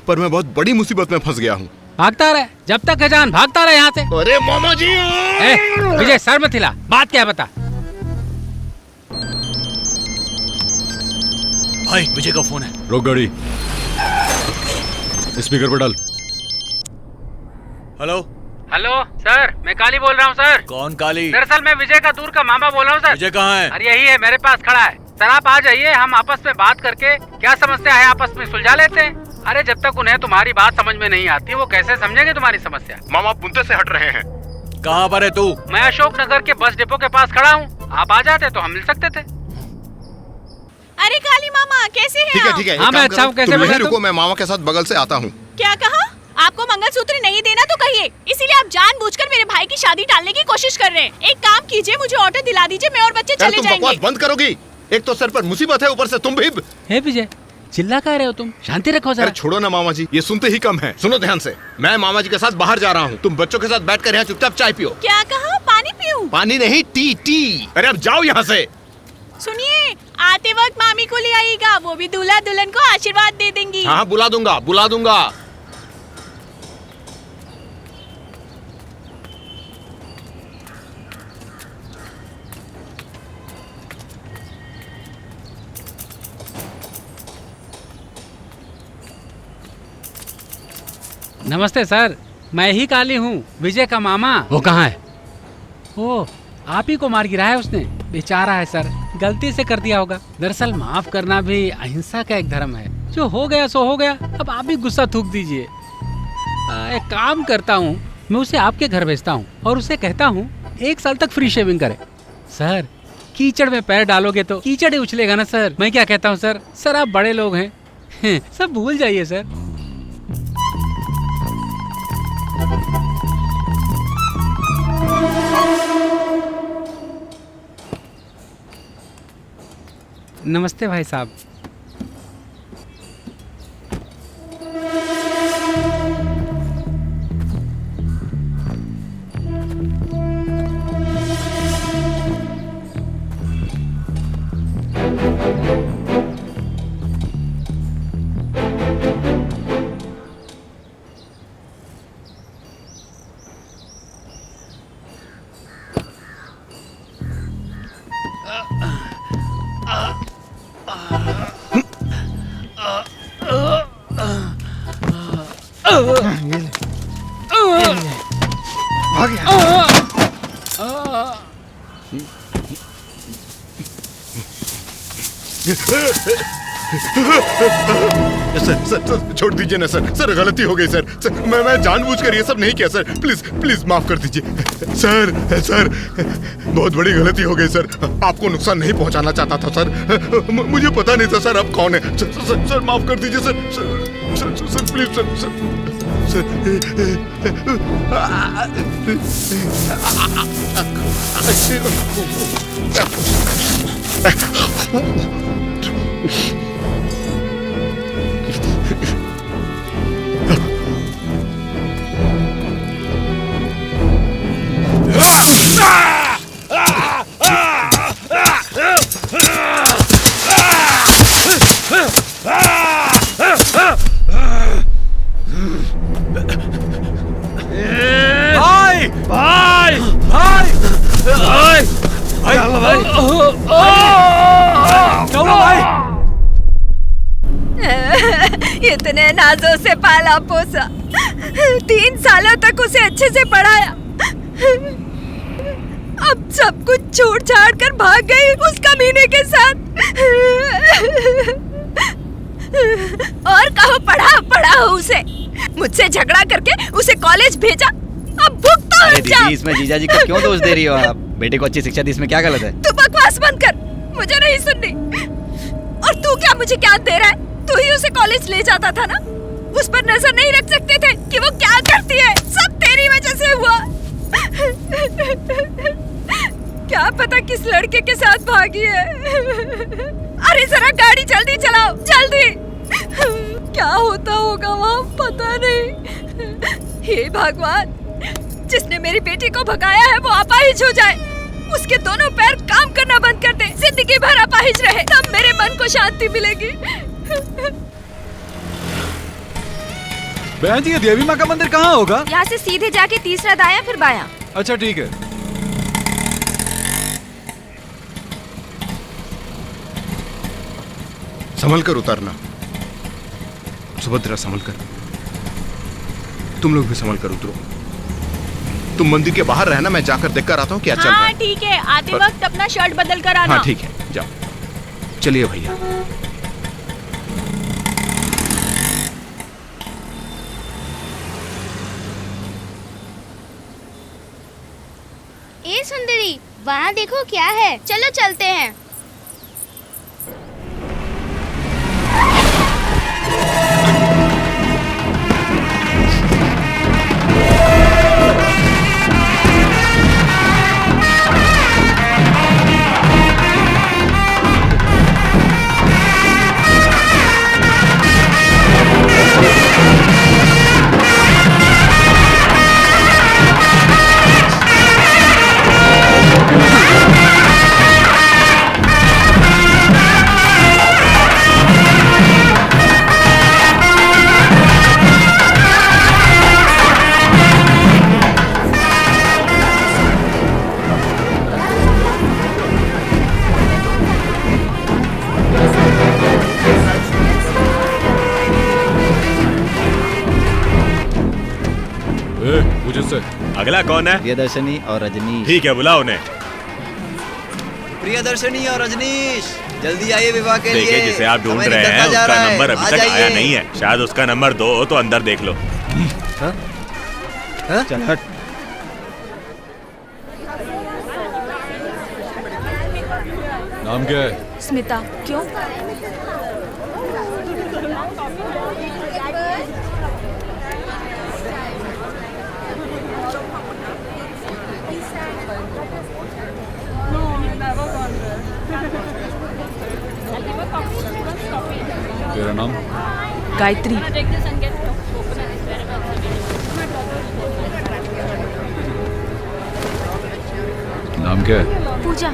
पर मैं बहुत बड़ी मुसीबत में फंस गया हूँ। भागता रहे जब तक है जान, भागता रहे यहाँ से। अरे मामा जी! विजय, सर मत हिला, बात क्या है बता। भाई विजय का फोन है। रोक गाड़ी, स्पीकर पर डाल। हेलो सर, मैं काली बोल रहा हूँ सर। कौन काली? दरअसल मैं विजय का दूर का मामा बोल रहा हूँ सर। विजय कहाँ है? अरे यही है, मेरे पास खड़ा है। सर आप आ जाइए, हम आपस में बात करके क्या समस्या है आपस में सुलझा लेते हैं। अरे जब तक उन्हें तुम्हारी बात समझ में नहीं आती वो कैसे समझेंगे तुम्हारी समस्या? मामा, आप मुद्दे से हट रहे हैं। कहाँ पर है तू? मैं अशोक नगर के बस डिपो के पास खड़ा हूँ। आप आ जाते तो हम मिल सकते थे। अरे काली मामा, कैसे हैं ठीक है आप? ठीक है, हाँ, मैं अच्छा हूँ, कैसे तुम बता यहीं तुम? रुको, मैं मामा के साथ बगल से आता हूँ। क्या कहा? आपको मंगलसूत्र नहीं देना तो कहिए, इसीलिए आप जानबूझकर मेरे भाई की शादी टालने की कोशिश कर रहे हैं। एक काम कीजिए, मुझे ऑटो दिला दीजिए, मैं और बच्चे चले तुम जाएंगे। बकवास बंद करोगी? एक तो सर पर मुसीबत है, ऊपर से तुम भी। हे विजय, चिल्ला कह रहे हो तुम? शांति रखो जरा। अरे छोड़ो ना मामा जी, ये सुनते ही कम है। सुनो ध्यान से, मैं मामा जी के साथ बाहर जा रहा हूँ, तुम बच्चों के साथ बैठकर यहाँ चुपचाप चाय पियो। क्या कहा? पानी पीऊं? पानी नहीं, टी। अरे अब जाओ यहाँ से। सुनिए, आते वक्त मामी को ले आइएगा, वो भी दूल्हा दुल्हन को आशीर्वाद दे देंगी। हाँ, बुला दूंगा। नमस्ते सर, मैं ही काली हूँ, विजय का मामा। वो कहाँ है? ओ, आप ही को मार गिरा है उसने। बेचारा है सर, गलती से कर दिया होगा। दरअसल माफ करना भी अहिंसा का एक धर्म है। जो हो गया सो हो गया, अब आप भी गुस्सा थूक दीजिए। एक काम करता हूँ, मैं उसे आपके घर भेजता हूँ और उसे कहता हूँ 1 साल तक फ्री शेविंग करे। सर कीचड़ में पैर डालोगे तो कीचड़ ही उछलेगा ना सर। मैं क्या कहता हूँ सर, सर आप बड़े लोग हैं सब भूल जाइए सर। नमस्ते भाई साहब। सर छोड़ दीजिए ना सर। सर गलती हो गई सर। सर मैं जानबूझकर ये सब नहीं किया सर। प्लीज प्लीज माफ कर दीजिए सर। सर बहुत बड़ी गलती हो गई सर। आपको नुकसान नहीं पहुंचाना चाहता था सर। मुझे पता नहीं था सर आप कौन है। सर माफ कर दीजिए सर। सर प्लीज इतने नाजों से पाला पोसा, 3 सालों तक उसे अच्छे से पढ़ाया, अब सब कुछ छोड़ छाड़ कर भाग गई उस कमीने के साथ। और कहो पढ़ा उसे, मुझसे झगड़ा करके उसे कॉलेज भेजा, अब भुगतो। अरे दीदी इसमें जीजा जी को क्यों दोष दे रही हो आप? बेटे को अच्छी शिक्षा दी, इसमें क्या गलत है? तू बकवास बंद कर, मुझे नहीं सुननी। और तू क्या मुझे ज्ञान दे रहा है? तू ही उसे कॉलेज ले जाता था ना, उस पर नजर नहीं रख सकते थे कि वो क्या करती है? सब तेरी वजह से हुआ। क्या पता किस लड़के के साथ भागी है। अरे जरा गाड़ी जल्दी चलाओ, जल्दी। क्या होता होगा वहाँ पता नहीं। हे भगवान, जिसने मेरी बेटी को भगाया है वो अपाहिज हो जाए, उसके दोनों पैर काम करना बंद कर दे, जिंदगी भर अपाहिज रहे, तब मेरे मन को शांति मिलेगी। बहन जी ये देवी माँ का मंदिर कहाँ होगा? यहाँ से सीधे जाके तीसरा दाया फिर बाया। अच्छा ठीक है। संभल कर उतरना। सुभद्रा संभल कर। तुम लोग भी संभल कर उतरो। तुम मंदिर के बाहर रहना, मैं जाकर देखकर आता हूँ क्या चल रहा है। ठीक है, आते वक्त अपना शर्ट बदल कर आना। हाँ ठीक है, जाओ। चलिए भैया। ए सुंदरी, वहाँ देखो क्या है, चलो चलते हैं। अगला कौन है? प्रियदर्शनी और रजनीश। ठीक है, बुलाओ उन्हें। प्रियदर्शनी और रजनीश जल्दी आइए विवाह के लिए। देखिए जिसे आप ढूंढ रहे हैं उसका नंबर अभी तक आया नहीं है। शायद उसका नंबर 2 हो तो अंदर देख लो। चल हट। नाम क्या है? स्मिता। क्यों? तेरा नाम? गायत्री। नाम क्या है? पूजा।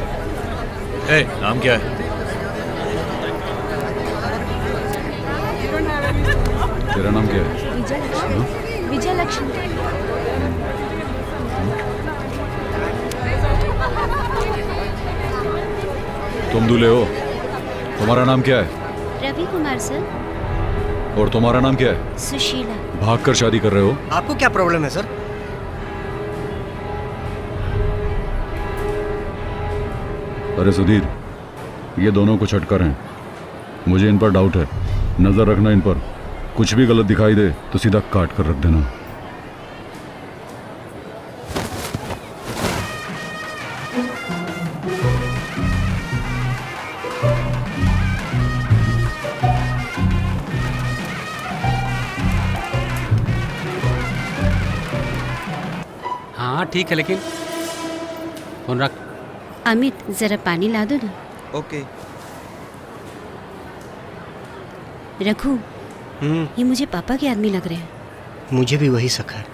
ए, नाम क्या है? तेरा नाम क्या है? विजय लक्ष्मी। विजय लक्ष्मी। तुम दूल्हे हो? तुम्हारा नाम क्या है? रवि कुमार सर। और तुम्हारा नाम क्या है? सुशीला। भाग कर शादी कर रहे हो? आपको क्या प्रॉब्लम है सर? अरे सुधीर, ये दोनों कुछ हटकर हैं। मुझे इन पर डाउट है। नजर रखना इन पर। कुछ भी गलत दिखाई दे तो सीधा काट कर रख देना। हाँ ठीक है, लेकिन फोन रख। अमित जरा पानी ला दो ना। ओके। रघु, ये मुझे पापा के आदमी लग रहे हैं। मुझे भी वही शक है।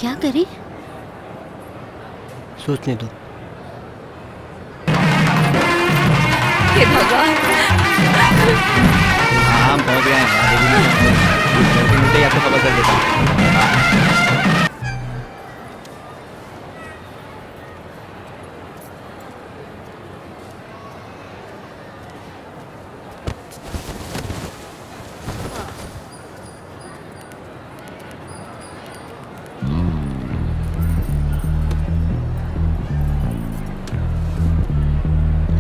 क्या करें? सोचने दो। हे भगवान। हम पहुंच गए हैं। आपको खबर कर देता हूं।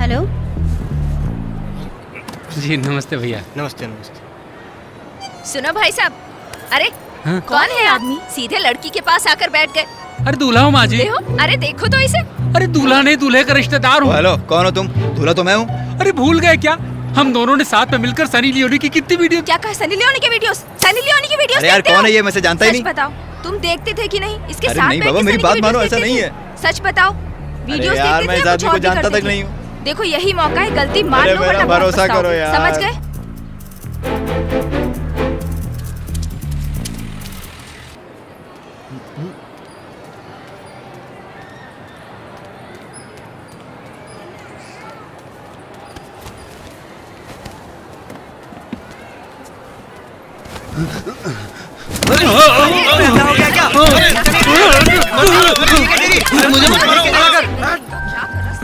हेलो। जी नमस्ते भैया। नमस्ते नमस्ते। सुनो भाई साहब। अरे हाँ? कौन है आदमी? सीधे लड़की के पास आकर बैठ गए। अरे दूल्हा हूँ माँ जी। देखो, अरे देखो तो इसे। अरे दूल्हा नहीं, दूल्हे का रिश्तेदार हूँ। हेलो, कौन हो तुम? दूल्हा तो मैं हूँ। अरे भूल गए क्या? हम दोनों ने साथ में मिलकर सनी लियोनी की कितनी वीडियो। क्या कहा? सनी लियोनी के वीडियोस? सनी लियोनी की वीडियोस अरे यार देखते कौन हो? है ये? मैं से जानता ही सच नहीं। बताओ, तुम देखते थे कि नहीं? इसके अरे साथ नहीं बैठ बाबा, के मेरी सनी की बात मानो, वीडियोस ऐसा देखते नहीं थे? है। सच बताओ, वीडियोस यार, देखते मैं थे इस या आदमी कुछ को और भी जानता करते तक थे? नहीं हूँ। देखो यही मौका है, गलती मान अरे लो मेरा वरना बहुत भरोसा पछताओगे। करो यार। समझ गए?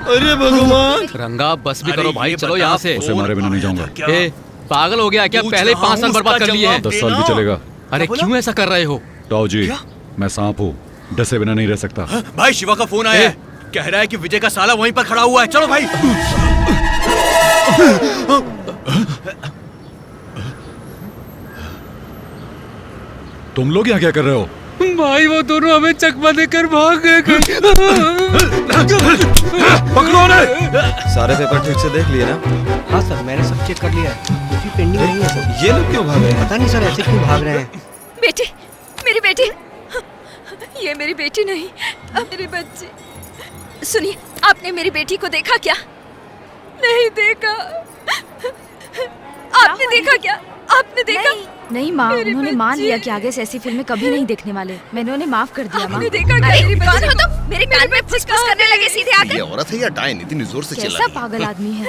अरे भगवान। रंगा बस भी करो भाई, चलो यहाँ से। उसे मारे बिना नहीं जाऊंगा। ए, पागल हो गया क्या? पहले ही 5 साल बर्बाद कर लिए हैं। 10 साल भी चलेगा। अरे क्यों ऐसा कर रहे हो? ताऊ जी, मैं सांप हूँ, डसे बिना नहीं रह सकता। भाई शिवा का फोन आया है, कह रहा है कि विजय का साला वहीं पर खड़ा हुआ है। चलो भाई। तुम लोग यहाँ क्या कर रहे हो? भाई वो दोनों हमें चकमा देकर भाग गए। पकड़ो उन्हें। सारे पेपर ठीक से देख लिए ना? हाँ सर, मैंने सब चेक कर लिया है। कुछ भी पेंडिंग नहीं है सर। ये लोग क्यों भाग रहे हैं? पता नहीं सर, ऐसे क्यों भाग रहे हैं। बेटी, मेरी बेटी। ये मेरी बेटी नहीं, अब मेरी बच्ची। सुनिए, आपने मेरी बेटी को देखा क्या? नहीं देखा। आपने देखा क्या? आपने देखा? नहीं माँ, उन्होंने मान लिया कि आगे से ऐसी फिल्में कभी नहीं देखने वाले। मैंने उन्हें माफ कर दिया माँ। आपने देखा क्या? मेरी बच्ची कौन हो तुम? मेरे कान में फुसफुस करने लगे सीधे ये आकर। औरत है या डायन? इतनी जोर से चिल्ला कैसा रही है। पागल आदमी है।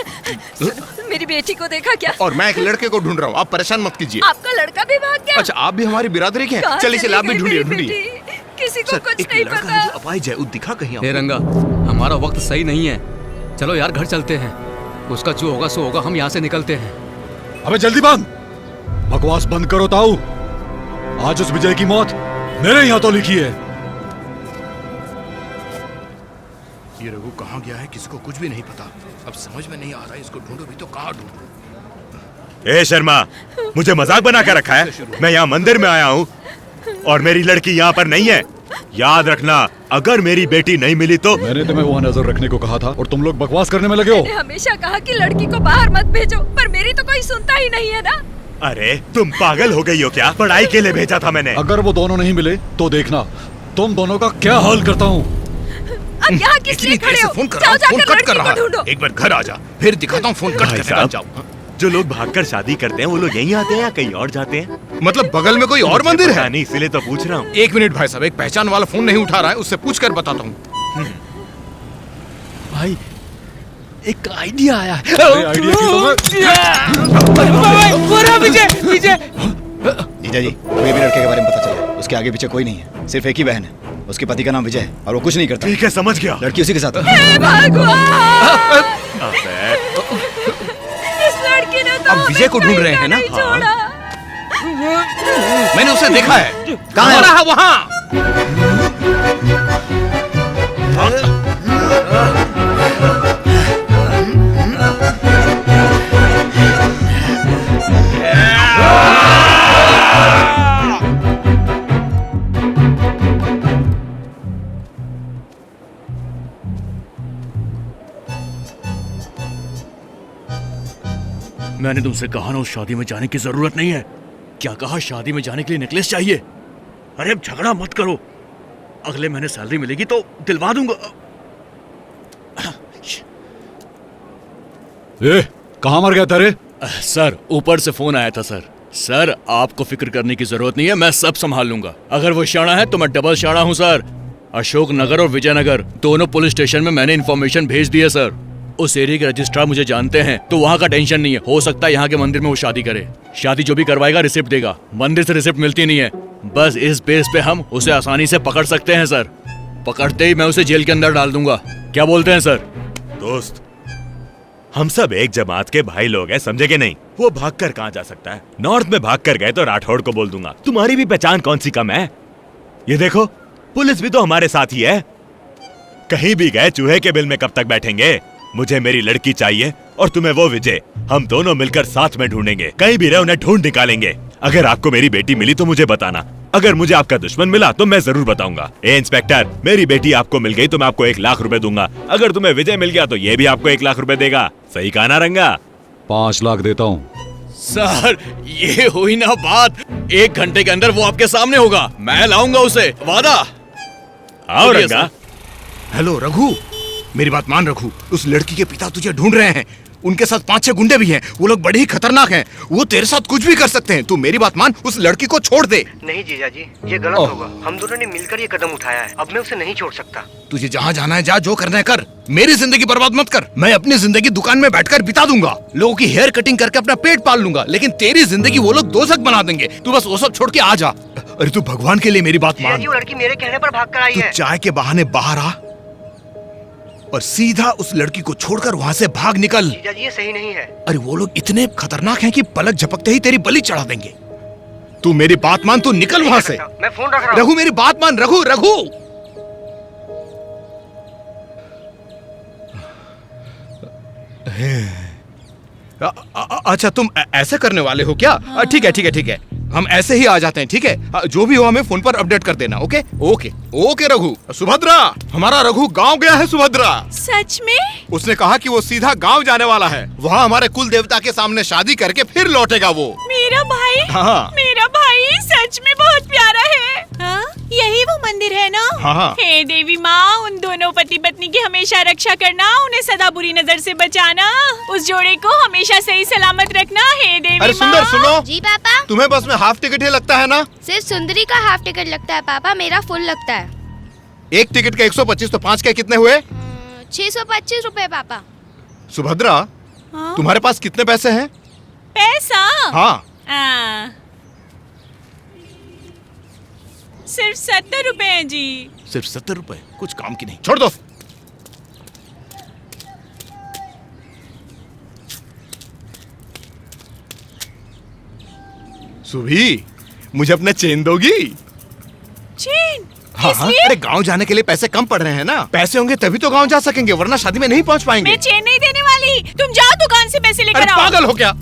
मेरी बेटी को देखा क्या? और मैं एक लड़के को ढूंढ रहा हूँ, आप परेशान मत कीजिए। आपका लड़का भी भाग गया। अच्छा, आप भी हमारी बिरादरी के हैं? कहाँ चलिए चली आप भी गई ढूंढिए मेरी ढूंढिए। बेटी? किसी को सर, कुछ एक नहीं लड़का पता। है जो अपाहिज है, वो दिखा कहीं हे रंगा, हमारा वक्त सही नहीं है। चलो यार घर चलते हैं। उसका जो होगा सो होगा, हम यहाँ से निकलते हैं। अबे जल्दी बंद, बकवास बंद करो ताऊ। आज उस विजय की मौत मेरे यहाँ तो लिखी है। ये रघु कहाँ गया है? किसी को कुछ भी नहीं पता। अब समझ में नहीं आ रहा है, इसको ढूंढो भी तो कहाँ ढूंढूं? ए शर्मा, मुझे मजाक बना कर रखा है? मैं यहाँ मंदिर में आया हूँ और मेरी लड़की यहाँ पर नहीं है। याद रखना, अगर मेरी बेटी नहीं मिली तो मैंने तुम्हें वहाँ नजर रखने को कहा था और तुम लोग बकवास करने में लगे हो। मैंने हमेशा कहा कि लड़की को बाहर मत भेजो, पर मेरी तो कोई सुनता ही नहीं है ना। अरे तुम पागल हो गई हो क्या? पढ़ाई के लिए भेजा था मैंने। अगर वो दोनों नहीं मिले तो देखना तुम दोनों का क्या हाल करता हूँ। अब यहाँ किस लिए खड़े हो? जाओ जाकर लड़की को ढूंढो। एक बार घर आ जा, फिर दिखाता हूँ फोन कट भाई करके साहब, जाओ। जो लोग भागकर शादी करते हैं वो लोग यहीं आते हैं या कहीं और जाते हैं? मतलब बगल में कोई और मुझे मंदिर पता है? नहीं, इसीलिए तो पूछ रहा हूँ। एक मिनट भाई साहब, एक पहचान वाला फोन नहीं उठा रहा है, उससे पूछ कर बताता हूँ। भाई एक आइडिया आया है। आइडिया जीजा जी, हमें भी लड़के के बारे में पता चला। उसके आगे पीछे कोई नहीं है, सिर्फ एक ही बहन है। उसके पति का नाम विजय है और वो कुछ नहीं करता। ठीक है, समझ गया। लड़की उसी के साथ है। हे भगवान! अबे, इस लड़की ने तो अब विजय को ढूंढ रहे हैं ना? नहीं छोड़ा। मैंने उसे देखा है। कहाँ है? रहा वहाँ। मैंने तुमसे कहा ना उस शादी में जाने की जरूरत नहीं है। क्या कहा? शादी में जाने के लिए नेकलेस चाहिए। अरे अब झगड़ा मत करो, अगले महीने सैलरी मिलेगी तो दिलवा दूंगा। कहाँ मर गया तेरे? सर ऊपर से फोन आया था सर। सर आपको फिक्र करने की जरूरत नहीं है, मैं सब संभाल लूंगा। अगर वो शाणा है तो मैं डबल शाणा हूँ सर। अशोक नगर और विजयनगर दोनों पुलिस स्टेशन में मैंने इन्फॉर्मेशन भेज दी है सर। उस एरिया के रजिस्ट्रार मुझे जानते हैं, तो वहाँ का टेंशन नहीं है। हो सकता है यहाँ के मंदिर में वो शादी करे। शादी जो भी करवाएगा रिसिप्ट देगा। मंदिर से रिसिप्ट मिलती नहीं है, बस इस बेस पे हम उसे आसानी से पकड़ सकते हैं सर। पकड़ते ही मैं उसे जेल के अंदर डाल दूंगा। क्या बोलते हैं सर? दोस्त, हम सब एक जमात के भाई लोग हैं, समझे कि नहीं? वो भागकर कहाँ जा सकता है? नॉर्थ में भागकर गए तो राठौड़ को बोल दूंगा। तुम्हारी भी पहचान कौन सी कम है? ये देखो, पुलिस भी तो हमारे साथ ही है। कहीं भी गए चूहे के बिल में कब तक बैठेंगे? मुझे मेरी लड़की चाहिए और तुम्हें वो विजय। हम दोनों मिलकर साथ में ढूंढेंगे, कहीं भी रहे उन्हें ढूंढ निकालेंगे। अगर आपको मेरी बेटी मिली तो मुझे बताना, अगर मुझे आपका दुश्मन मिला तो मैं जरूर बताऊंगा। ए इंस्पेक्टर, मेरी बेटी आपको मिल गई तो मैं आपको 1 लाख रुपए दूंगा। अगर तुम्हें विजय मिल गया तो ये भी आपको 1 लाख रुपए देगा। सही कहा ना रंगा? 5 लाख देता हूँ। सर ये हुई ना बात। 1 घंटे के अंदर वो आपके सामने होगा। मैं लाऊंगा उसे, वादा। आओ रंगा। हेलो रघु, मेरी बात मान रघु। उस लड़की के पिता तुझे ढूंढ रहे हैं। उनके साथ 5-6 गुंडे भी हैं। वो लोग बड़े ही खतरनाक हैं। वो तेरे साथ कुछ भी कर सकते हैं। तू मेरी बात मान, उस लड़की को छोड़ दे। नहीं जीजा जी, ये गलत होगा। हम दोनों ने मिलकर ये कदम उठाया है, अब मैं उसे नहीं छोड़ सकता। तुझे जहाँ जाना है जा, जो करना है कर। मेरी जिंदगी बर्बाद मत कर। मैं अपनी जिंदगी दुकान में बैठकर बिता दूंगा, लोगों की हेयर कटिंग करके अपना पेट पाल लूंगा, लेकिन तेरी जिंदगी वो लोग दोजख बना देंगे। तू बस वो सब छोड़ के आ जा। अरे तू भगवान के लिए मेरी बात मान। वो लड़की मेरे कहने पर भाग कर आई है। चाय के बहाने बाहर आ और सीधा उस लड़की को छोड़कर वहाँ से भाग निकल। जीजा जी ये सही नहीं है। अरे वो लोग इतने खतरनाक हैं कि पलक झपकते ही तेरी बलि चढ़ा देंगे। तू मेरी बात मान, तू निकल वहाँ से। मैं फोन रख रहा हूँ। रघु मेरी बात मान, रघु रघु। अच्छा तुम ऐसा करने वाले हो क्या? ठीक है ठीक है ठीक है, हम ऐसे ही आ जाते हैं। ठीक है, जो भी हो हमें फोन पर अपडेट कर देना। Okay okay okay Raghu. Subhadra, हमारा रघु गांव गया है। सुभद्रा, सच में? उसने कहा कि वो सीधा गांव जाने वाला है। वहाँ हमारे कुल देवता के सामने शादी करके फिर लौटेगा वो। मेरा भाई? हाँ। मेरा भाई सच में बहुत प्यारा है। हाँ? यही वो मंदिर है ना? हाँ। हे देवी माँ, उन दोनों पति पत्नी की हमेशा रक्षा करना, उन्हें सदा बुरी नजर से बचाना, उस जोड़े को हमेशा सही सलामत रखना। हे देवी माँ। अरे सुंदर सुनो। जी पापा। तुम्हें बस में हाफ टिकट ही लगता है ना? सिर्फ सुंदरी का हाफ टिकट लगता है पापा, मेरा फुल लगता है। एक टिकट का 125 तो 5 के कितने हुए? 625 रुपए पापा। सुभद्रा, हाँ? तुम्हारे पास कितने पैसे हैं? पैसा? हाँ। सिर्फ 70 रुपए हैं जी। सिर्फ 70 रुपए? कुछ काम की नहीं, छोड़ दो। सुभी, मुझे अपना चेन दोगी? चेन? हाँ हाँ, अरे गांव जाने के लिए पैसे कम पड़ रहे हैं ना। पैसे होंगे तभी तो गांव जा सकेंगे, वरना शादी में नहीं पहुंच पाएंगे। मैं चेन नहीं देने वाली, तुम जाओ दुकान से पैसे लेकर आओ। पागल हो क्या?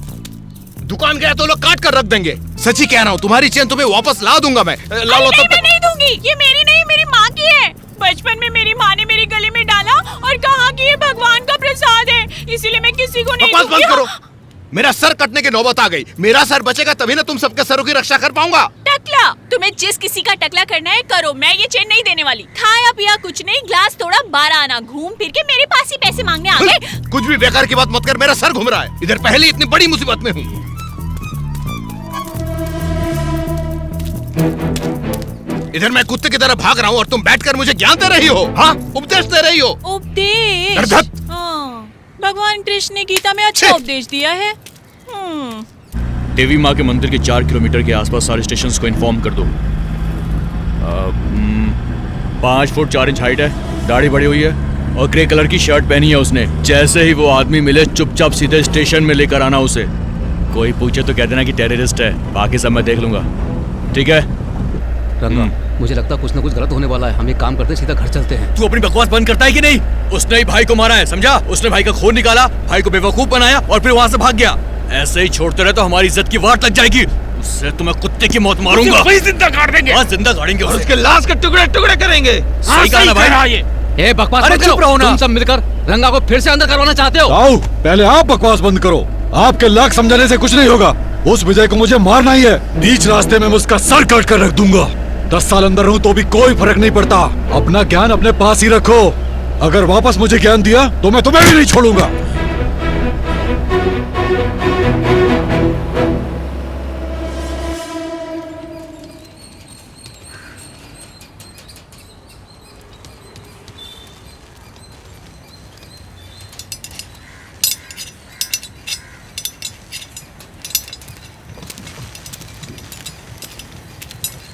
दुकान गया तो लोग काट कर रख देंगे। सच्ची कह रहा हूँ, तुम्हारी चेन तुम्हें वापस ला दूंगा मैं। ला लो तब तक। नहीं दूंगी। की, ये मेरी नहीं मेरी माँ की है। बचपन में मेरी माँ ने मेरे गले में डाला और कहा कि ये भगवान का प्रसाद है, इसीलिए मैं किसी को नहीं बकवास दूंगी। बंद करो। मेरा सर कटने की नौबत आ गई। मेरा सर बचेगा तभी ना तुम सबके सरों की रक्षा कर पाऊंगा। टकला, तुम्हें जिस किसी का टकला करना है करो, मैं ये चेन नहीं देने वाली। खाया पिया कुछ नहीं, ग्लास तोड़ा 12 आना, घूम फिर के मेरे पास ही पैसे मांगने आ गए। कुछ भी बेकार की बात मत कर, मेरा सर घूम रहा है। इधर पहले इतनी बड़ी मुसीबत में हूँ। इधर मैं कुत्ते की तरह भाग रहा हूँ और तुम बैठकर मुझे ज्ञान दे रही हो। हाँ, उपदेश दे रही हो। उपदेश? हाँ, भगवान कृष्ण ने गीता में अच्छा उपदेश दिया है। देवी माँ के मंदिर के 4 किलोमीटर के आसपास सारे स्टेशंस को इन्फॉर्म कर दो। 5 फुट 4 इंच हाइट है, दाढ़ी बड़ी हुई है और ग्रे कलर की शर्ट पहनी है उसने। जैसे ही वो आदमी मिले चुपचाप सीधे स्टेशन में लेकर आना उसे। कोई पूछे तो कह देना कि टेररिस्ट है, बाकी सब मैं देख लूंगा। ठीक है? रंगा, मुझे लगता है कुछ ना कुछ गलत होने वाला है। हम एक काम करते हैं, सीधा घर चलते हैं। तू अपनी बकवास बंद करता है कि नहीं? उसने ही भाई को मारा है, समझा? उसने भाई का खून निकाला, भाई को बेवकूफ बनाया और फिर वहाँ से भाग गया। ऐसे ही छोड़ते रहे तो हमारी इज्जत की वाट लग जाएगी। उससे तुम्हें कुत्ते की मौत मारूंगा। वही जिंदा काट देंगे। हाँ, जिंदा गाड़ेंगे और उसके लाश के टुकड़े टुकड़े करेंगे। सही कहा ना भाई? ए बकवास अरे मत करो। चुप रहो ना। तुम सब मिलकर रंगा को फिर से अंदर करवाना चाहते हो। आओ, पहले आप बकवास बंद करो। आपके लाख समझाने से कुछ नहीं होगा। उस विजय को मुझे मारना ही है। बीच रास्ते में मैं उसका सर काट कर रख दूंगा। 10 साल अंदर रहूं तो भी कोई फर्क नहीं पड़ता। अपना ज्ञान अपने पास ही रखो। अगर वापस मुझे ज्ञान दिया तो मैं तुम्हें भी नहीं छोड़ूंगा।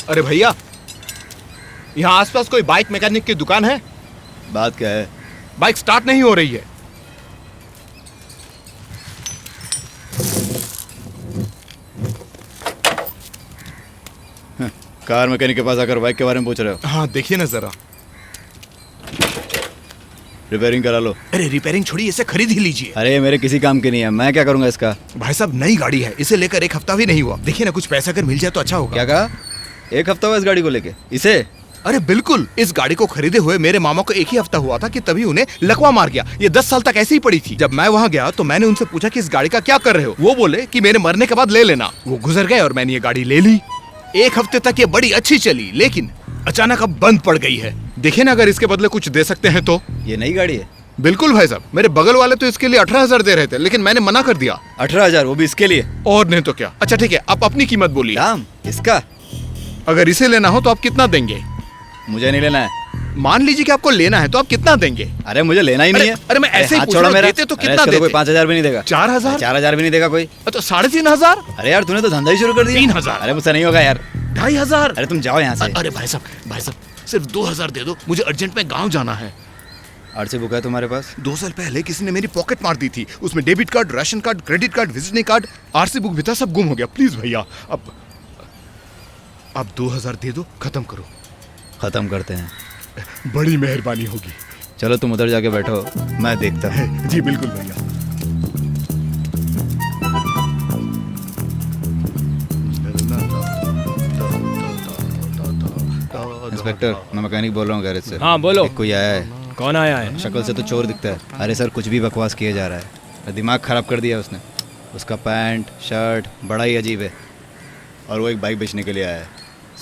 अरे भैया, यहाँ आसपास कोई बाइक मैकेनिक की दुकान है? बात क्या है? बाइक स्टार्ट नहीं हो रही है। कार मैकेनिक के पास आकर बाइक के बारे में पूछ रहे हो? हाँ, देखिए ना जरा। रिपेयरिंग करा लो। अरे रिपेयरिंग छोड़िए, इसे खरीद ही लीजिए। अरे ये मेरे किसी काम की नहीं है, मैं क्या करूंगा इसका? भाई साहब, नई गाड़ी है, इसे लेकर 1 हफ्ता भी नहीं हुआ। देखिए ना, कुछ पैसा अगर मिल जाए तो अच्छा होगा। क्या कहा? 1 हफ्ता हुआ इस गाड़ी को लेके? इसे? अरे बिल्कुल, इस गाड़ी को खरीदे हुए मेरे मामा को 1 ही हफ्ता हुआ था कि तभी उन्हें लकवा मार गया। ये 10 साल तक ऐसे ही पड़ी थी। जब मैं वहाँ गया तो मैंने उनसे पूछा कि इस गाड़ी का क्या कर रहे हो। वो बोले कि मेरे मरने के बाद ले लेना। वो गुजर गए और मैंने ये गाड़ी ले ली। 1 हफ्ते तक ये बड़ी अच्छी चली, लेकिन अचानक अब बंद पड़ गई है। देखिए ना, अगर इसके बदले कुछ दे सकते हैं तो। ये नई गाड़ी है? बिल्कुल भाई साहब, मेरे बगल वाले तो इसके लिए 18,000 दे रहे थे, लेकिन मैंने मना कर दिया। 18,000? वो भी इसके लिए? और नहीं तो क्या। अच्छा ठीक है, आप अपनी कीमत बोलिए। दाम इसका? अगर इसे लेना हो तो आप कितना देंगे? मुझे नहीं लेना है। मान लीजिए कि आपको लेना है तो आप कितना देंगे? अरे मुझे लेना ही नहीं है। अरे मैं ऐसे ही पूछ रहा हूं, देते तो कितना देते? कोई 5,000 भी नहीं देगा। 4,000? 4,000 भी नहीं देगा कोई। तो 3,500? अरे यार, तूने तो धंधा ही शुरू कर दिया। 3,000? अरे मुझसे नहीं होगा यार। 2,500? अरे तुम जाओ यहाँ से। अरे भाई साहब, सिर्फ 2,000 दे दो, मुझे अर्जेंट में गाँव जाना है। आरसी बुक है तुम्हारे पास? 2 साल पहले किसी ने मेरी पॉकेट मार दी थी। उसमें debit card, ration card, credit card, visiting card, RC book भी था, सब गुम हो गया। प्लीज भैया, अब 2,000 दे दो, खत्म करो। खत्म करते हैं। बड़ी मेहरबानी होगी। चलो तुम उधर जाके बैठो, मैं देखता हूँ। जी बिल्कुल भैया। इंस्पेक्टर, मैं मैकेनिक बोल रहा हूँ गैरेज से। हाँ बोलो। कोई आया है? कौन आया है? शक्ल से तो चोर दिखता है। अरे सर, कुछ भी बकवास किया जा रहा है। दिमाग खराब कर दिया उसने। उसका पैंट शर्ट बड़ा ही अजीब है और वो एक बाइक बेचने के लिए आया है।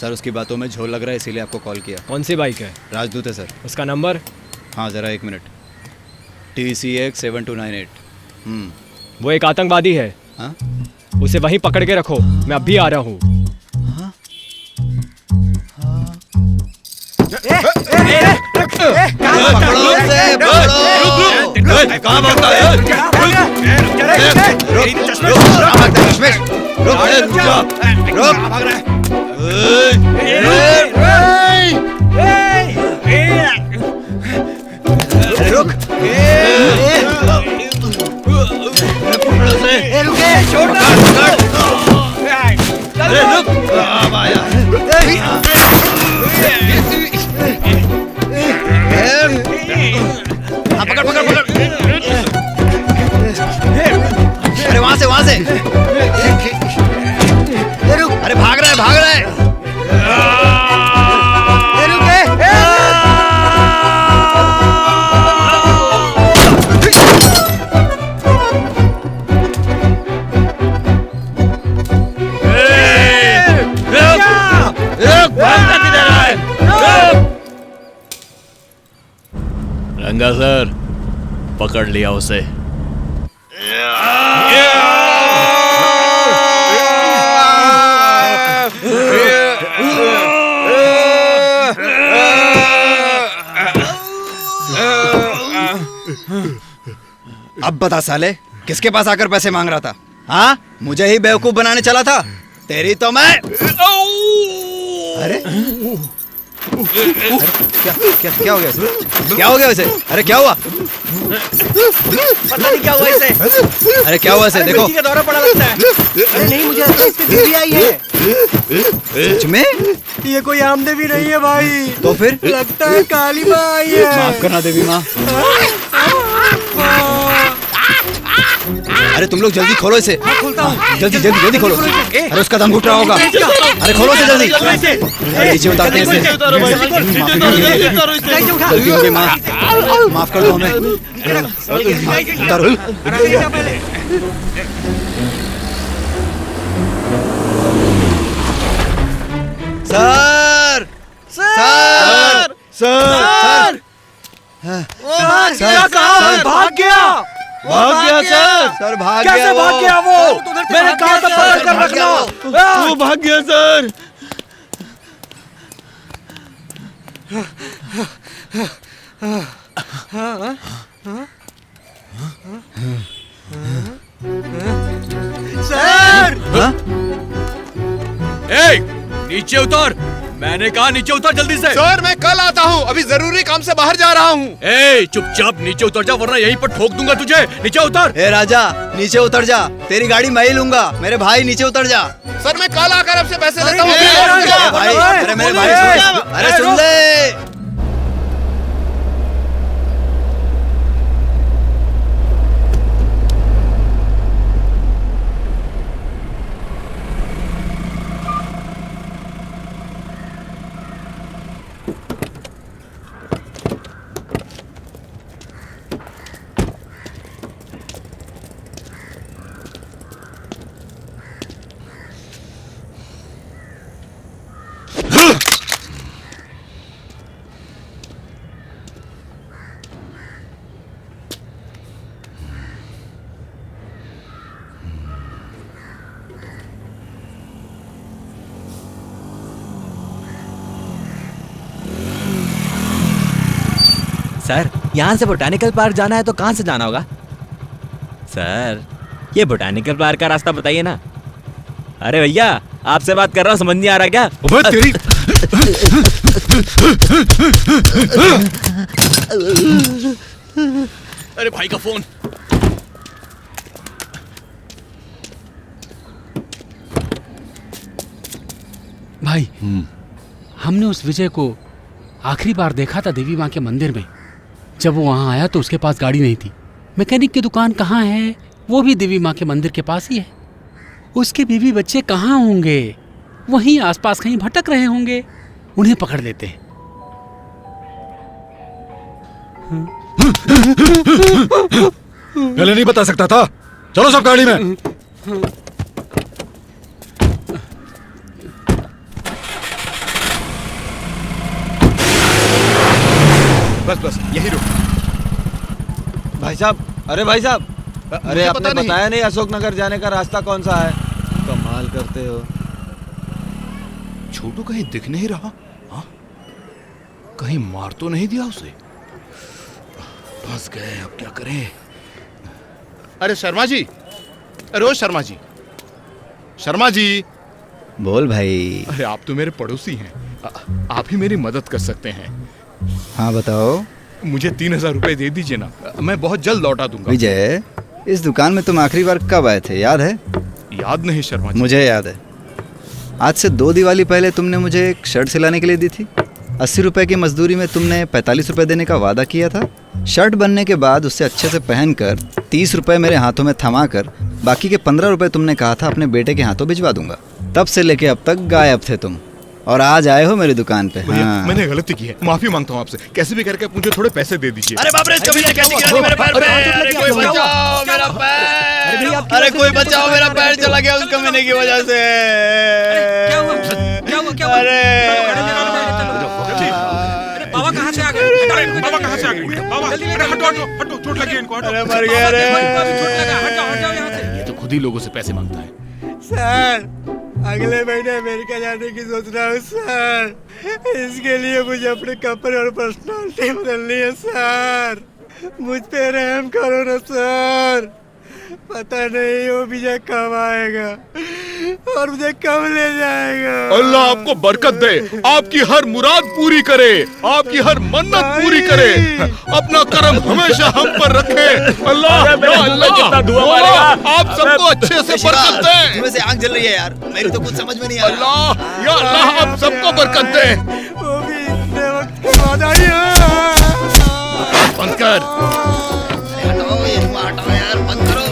सर, उसकी बातों में झोल लग रहा है, इसीलिए आपको कॉल किया। कौन सी बाइक है? राजदूत है सर। उसका नंबर? हाँ ज़रा 1 मिनट। TCX 7298। वो एक आतंकवादी है। हाँ? उसे वहीं पकड़ के रखो, मैं अभी आ रहा हूँ। कहाँ भागता है? अरे वहां से अरे भाग रहा है सर, पकड़ लिया उसे। अब बता साले, किसके पास आकर पैसे मांग रहा था? हाँ, मुझे ही बेवकूफ बनाने चला था? तेरी तो मैं। अरे क्या हो गया इसे? क्या हो गया इसे? अरे क्या हुआ? पता नहीं क्या हुआ इसे। अरे क्या हुआ इसे? देखो। का दौरा पड़ा लगता है। अरे नहीं, मुझे लगता है इसकी बीवी आई है। सच में? ये कोई आम देवी नहीं है भाई। तो फिर? लगता है काली माँ आई है। माफ करना देवी माँ। अरे तुम लोग जल्दी खोलो इसे। जल्दी जल्दी जल्दी खोलो। अरे उसका दम घुट रहा होगा। अरे खोलो इसे जल्दी। अरे नीचे उतारते हैं इसे। गलती हो गई माँ, माफ कर दो हमें। उतारो। सर सर सर सर कहाँ भाग गया? भाग गया सर। सर भाग कैसे गया भाग गया वो? मैंने कहा था पकड़ कर भाग गया रखना। वो भाग गया सर। सर ए, नीचे उतर। मैंने कहा नीचे उतर जल्दी से। सर मैं कल आता हूँ, अभी जरूरी काम से बाहर जा रहा हूँ। ए, चुपचाप नीचे उतर जा वरना यहीं पर ठोक दूंगा तुझे। नीचे उतर। ए राजा, नीचे उतर जा। तेरी गाड़ी मैं ही लूंगा। मेरे भाई नीचे उतर जा। सर मैं कल आकर आपसे पैसे लेता हूँ। भाई, अरे मेरे भाई सुन। अरे सुन ले। सर, यहाँ से बोटानिकल पार्क जाना है तो कहाँ से जाना होगा? सर, ये बोटानिकल पार्क का रास्ता बताइए ना। अरे भैया, आपसे बात कर रहा हूँ, समझ नहीं आ रहा क्या? तेरी अरे भाई का फोन। भाई, हमने उस विजय को आखिरी बार देखा था देवी माँ के मंदिर में। जब वो वहाँ आया तो उसके पास गाड़ी नहीं थी। मैकेनिक की दुकान कहाँ है? वो भी देवी माँ के मंदिर के पास ही है। उसके बीवी बच्चे कहाँ होंगे? वहीं आसपास कहीं भटक रहे होंगे। उन्हें पकड़ लेते हैं। पहले नहीं बता सकता था? चलो सब गाड़ी में। बस बस यही रुक। भाई साहब, अरे भाई साहब, अरे आपने बताया नहीं अशोकनगर जाने का रास्ता कौन सा है? कमाल करते हो। छोटू कहीं दिख नहीं रहा। हाँ? कहीं मार तो नहीं दिया उसे? फंस गए, अब क्या करें? अरे शर्मा जी, अरे ओ शर्मा जी, शर्मा जी। बोल भाई। अरे आप तो मेरे पड़ोसी हैं, आप ही मेरी मदद कर सकते हैं। हाँ बताओ। मुझे 3000 रुपए दे दीजिए ना, मैं बहुत जल्द लौटा दूंगा। विजय, इस दुकान में तुम आखिरी बार कब आए थे, याद है? याद नहीं शर्मा जी। मुझे याद है। आज से 2 दिवाली पहले तुमने मुझे एक शर्ट सिलाने के लिए दी थी। 80 रुपए की मजदूरी में तुमने 45 रुपए देने का वादा किया था। शर्ट बनने के बाद उससे अच्छे से पहनकर 30 रुपए मेरे हाथों में थमा कर बाकी के 15 रुपए तुमने कहा था अपने बेटे के हाथों भिजवा दूंगा। तब से लेके अब तक गायब थे तुम, और आज आए हो मेरी दुकान पे। हाँ। मैंने गलती की है, माफी मांगता हूँ आपसे। कैसे भी करके मुझे थोड़े पैसे दे दीजिए। अरे बाप रे, इसका मुझे कैसे गिरा दी मेरे पैर पे? अरे कोई बचाओ मेरा पैर! अरे कोई बचाओ, मेरा पैर चला गया उस कमीने की वजह से। क्या हुआ? अरे बाबा कहाँ से आ गए? बाबा कहाँ से आ गए? बाबा अरे हटो हटो हटो, चोट लगी इनको, हटो। अरे मर गया रे। ये तो खुद ही लोगों से पैसे मांगता है। सर अगले महीने अमेरिका जाने की सोच रहा हूँ सर। इसके लिए मुझे अपने कपड़े और पर्सनालिटी बदलनी है सर। मुझ पे रहम करो ना सर। पता नहीं वो विजय कब आएगा और मुझे कब ले जाएगा। अल्लाह आपको बरकत दे, आपकी हर मुराद पूरी करे, आपकी हर मन्नत पूरी करे, अपना करम हमेशा हम पर रखे। अल्लाह या अल्लाह आप सबको अच्छे से बरकत दे। तुम्हें से आंख जल रही है यार, मेरी तो कुछ समझ में नहीं आ रहा। अल्लाह या अल्लाह आप सबको बरकत दे। वो भी इतने वक्त के बाद आई है। बंद कर। हटाओ ये हटाओ यार, बंद करो।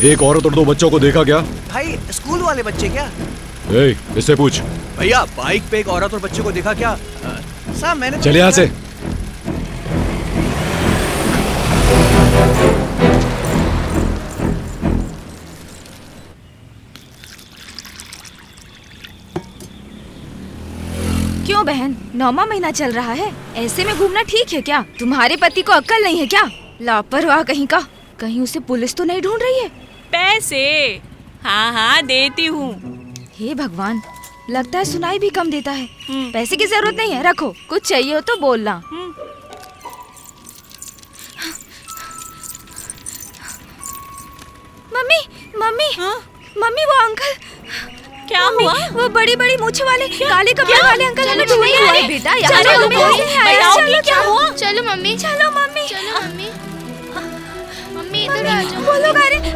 एक औरत और 2 बच्चों को देखा क्या? भाई स्कूल वाले बच्चे क्या? इससे पूछ। भैया बाइक पे एक औरत और बच्चे को देखा क्या? साहब मैंने चल यहाँ से। क्यों बहन, 9वां महीना चल रहा है, ऐसे में घूमना ठीक है क्या? तुम्हारे पति को अक्ल नहीं है क्या? लापरवाह कहीं का। कहीं उसे पुलिस तो नहीं ढूंढ रही है? पैसे? हाँ हाँ देती हूँ। हे भगवान, लगता है सुनाई भी कम देता है। पैसे की जरूरत नहीं है, रखो। कुछ चाहिए हो तो बोलना। मम्मी मम्मी मम्मी, वो अंकल। क्या हुआ? वो बड़ी बड़ी मूछे वाले काले कपड़े वाले अंकल हमें ढूंढ रहे हैं। बेटा यहाँ चलो चलो, क्या हुआ? चलो मम्मी मम्मी, चलो मम्मी। मम्मी इधर आ जाओ। वो लोग आ रहे।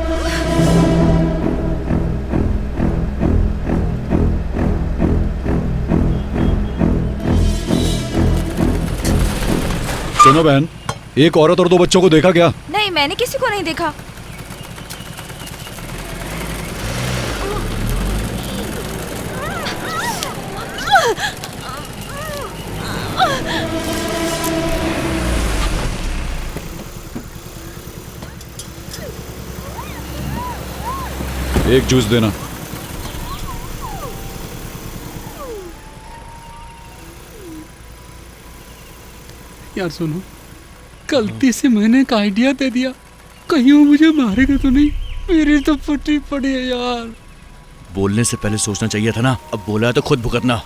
सुनो बहन, एक औरत और 2 बच्चों को देखा क्या? नहीं, मैंने किसी को नहीं देखा। एक जूस देना। यार सुनो, गलती से मैंने एक आइडिया दे दिया, कहीं वो मुझे मारेगा तो नहीं? मेरी तो फटी पड़ी है यार। बोलने से पहले सोचना चाहिए था ना। अब बोला है तो खुद भुगतना।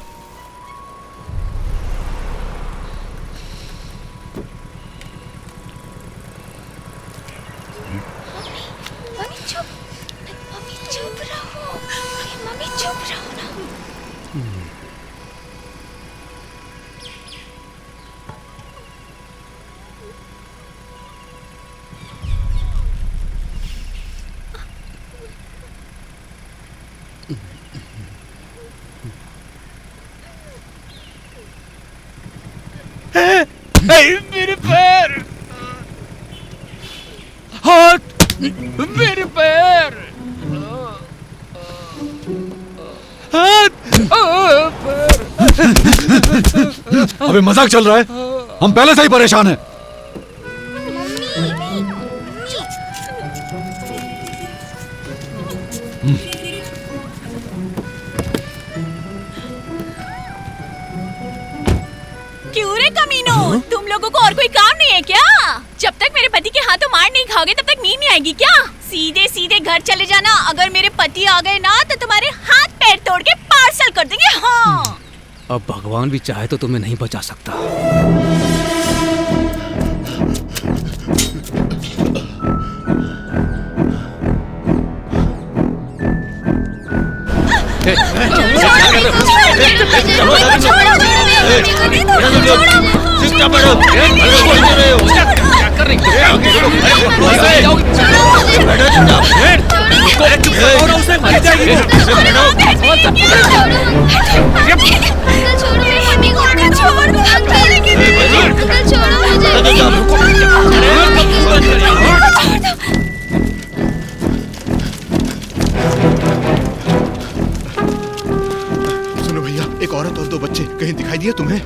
मेरे पैर, हाथ, मेरे पैर, हाथ, अबे मजाक चल रहा है? हम पहले से ही परेशान हैं। क्यों रे कमीनो, तुम लोगों को और कोई काम नहीं है क्या? जब तक मेरे पति के हाथों मार नहीं खाओगे तब तक नींद नहीं आएगी क्या? सीधे सीधे घर चले जाना। अगर मेरे पति आ गए ना तो तुम्हारे हाथ पैर तोड़ के पार्सल कर देंगे। हाँ। अब भगवान भी चाहे तो तुम्हें नहीं बचा सकता। सुनो भैया, एक औरत और 2 बच्चे कहीं दिखाई दिए तुम्हें?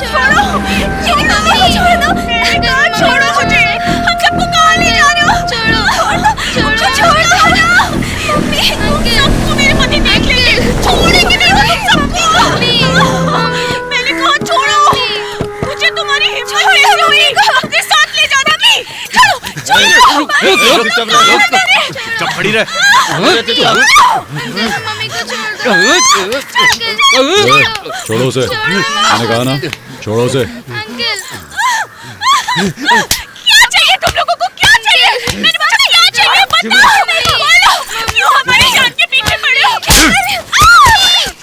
छोड़ो, मेरी मम्मी को छोड़ दो। मेरे घर छोड़ो मुझे। हम सबको कहाँ ले जा रहे हो? छोड़ो, मुझे छोड़ दो। मम्मी, सबको मेरे पति देख लेंगे। छोड़ेंगे नहीं वो सबको। मैंने कहा छोड़ो। मुझे तुम्हारी हिम्मत कैसे हुई अपने साथ ले जाने की? चलो, चुप खड़ी रह। छोड़ो उसे, मैंने कहा ना, छोड़ो उसे। क्या चाहिए तुम लोगों को? क्या चाहिए? मेरे बच्चे को क्या चाहिए? बताओ मेरे को। बोलो, क्यों हमारी जान के पीछे पड़े हो?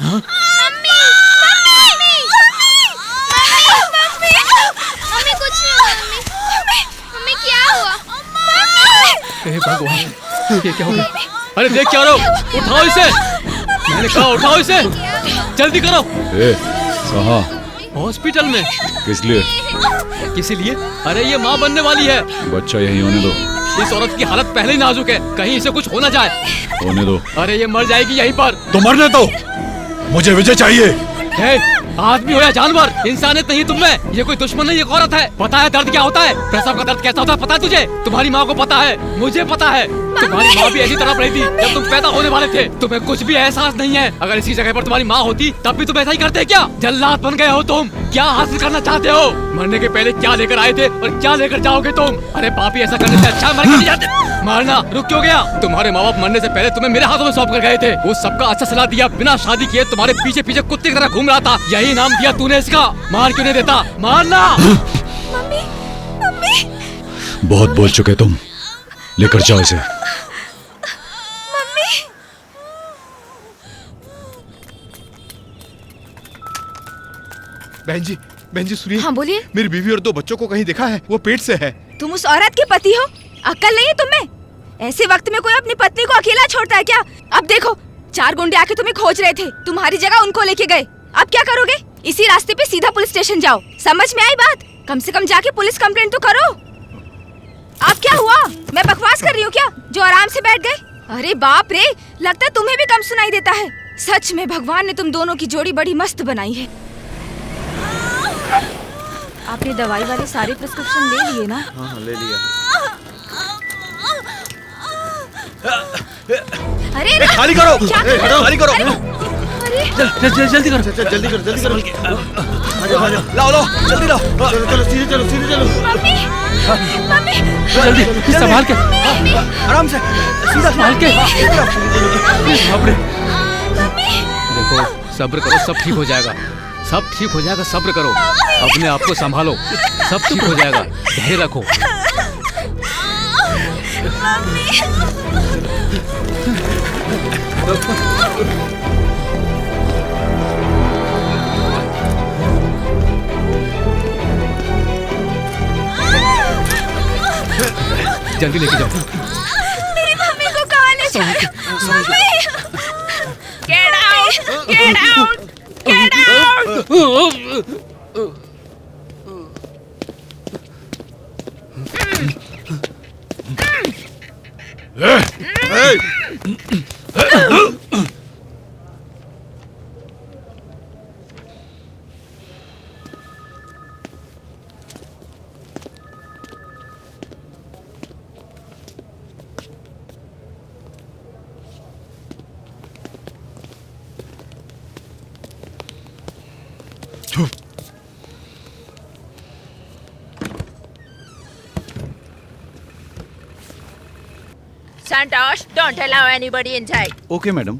मम्मी, मम्मी कुछ नहीं हुआ मम्मी क्या हुआ? हे भगवान, ये क्या हो गया? अरे देख क्या रहो, उठाओ इसे। मैंने कहा उठाओ इसे, जल्दी करो। ए, कहाँ? हॉस्पिटल में। किस लिए? किस लिए? अरे ये माँ बनने वाली है। बच्चा यहीं होने दो। इस औरत की हालत पहले ही नाजुक है, कहीं इसे कुछ हो ना जाए। होने दो। अरे ये मर जाएगी यहीं पर। तो मरने दो, मुझे विजय चाहिए। हे, आदमी हो या जानवर, इंसानियत नहीं तुम में। ये कोई दुश्मन नहीं, एक औरत है। पता है दर्द क्या होता है? प्रसव का दर्द कैसा होता है पता है तुझे? तुम्हारी माँ को पता है, मुझे पता है। तुम्हारी माँ भी ऐसी तड़प रही थी जब तुम पैदा होने वाले थे। तुम्हें कुछ भी एहसास नहीं है। अगर इसी जगह पर तुम्हारी माँ होती तब भी तुम ऐसा ही करते क्या? जल्लाद बन गए हो तुम। क्या हासिल करना चाहते हो? मरने के पहले क्या लेकर आए थे और क्या लेकर जाओगे तुम? अरे पापी, ऐसा करने से अच्छा मर के नहीं जाते। मारना रुक क्यों गया? तुम्हारे माँ बाप मरने से पहले तुम्हें मेरे हाथों में सौंप कर गए थे। वो सबका अच्छा सलाह दिया, बिना शादी किए तुम्हारे पीछे पीछे कुत्ते की तरह घूम रहा था। यही नाम दिया तूने इसका। मार क्यों नहीं देता? मारना। मम्मी, मम्मी, बहुत बोल चुके तुम, लेकर जाओ इसे। मम्मी। बहन जी सुनिए। हाँ बोलिए। मेरी बीवी और 2 बच्चों को कहीं देखा है? वो पेट से है। तुम उस औरत के पति हो? अक्ल नहीं है तुम्हें? ऐसे वक्त में कोई अपनी पत्नी को अकेला छोड़ता है क्या? अब देखो, 4 गुंडे आके तुम्हें खोज रहे थे, तुम्हारी जगह उनको लेके गए। अब क्या करोगे? इसी रास्ते पे सीधा पुलिस स्टेशन जाओ। समझ में आई बात? कम से कम जाके पुलिस कंप्लेंट तो करो। अब क्या हुआ? मैं बकवास कर रही हूँ क्या जो आराम से बैठ गए? अरे बाप रे, लगता है तुम्हें भी कम सुनाई देता है। सच में भगवान ने तुम दोनों की जोड़ी बड़ी मस्त बनाई है। आपने दवाई वाले सारे प्रिस्क्रिप्शन ले लिए ना? हाँ ले लिया। अरे खाली करो, खाली करो। जल्दी करो, जल्दी करो। लाओ, जल्दी लाओ। चलो सीधे चलो। मम्मी, जल्दी संभाल के, आराम से, सीधा संभाल के। देखो, सब्र करो, सब ठीक हो जाएगा। सब ठीक हो जाएगा, सब्र करो, अपने आप को संभालो, सब ठीक हो जाएगा, धैर्य रखो। जल्दी लेके जाओ। मेरी मम्मी को कहाँ ले जा रहे हो? Mummy! Get out! Get out! Get out! Santosh, don't allow anybody inside. Okay madam.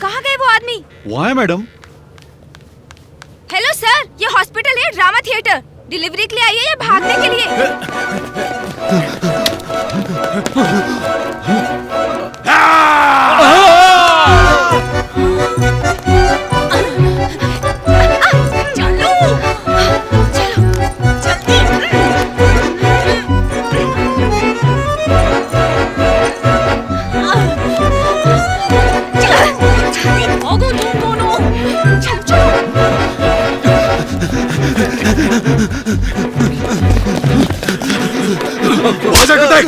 कहाँ मी। Why, madam? हेलो सर, ये हॉस्पिटल है ड्रामा थिएटर। डिलीवरी के लिए आई है या भागने के लिए? चलो, भागो तुम दोनों। चलो। What's that attack?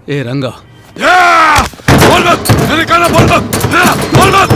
ए रंगा, बोल मत, मैंने कहा ना बोल मत, बोल मत।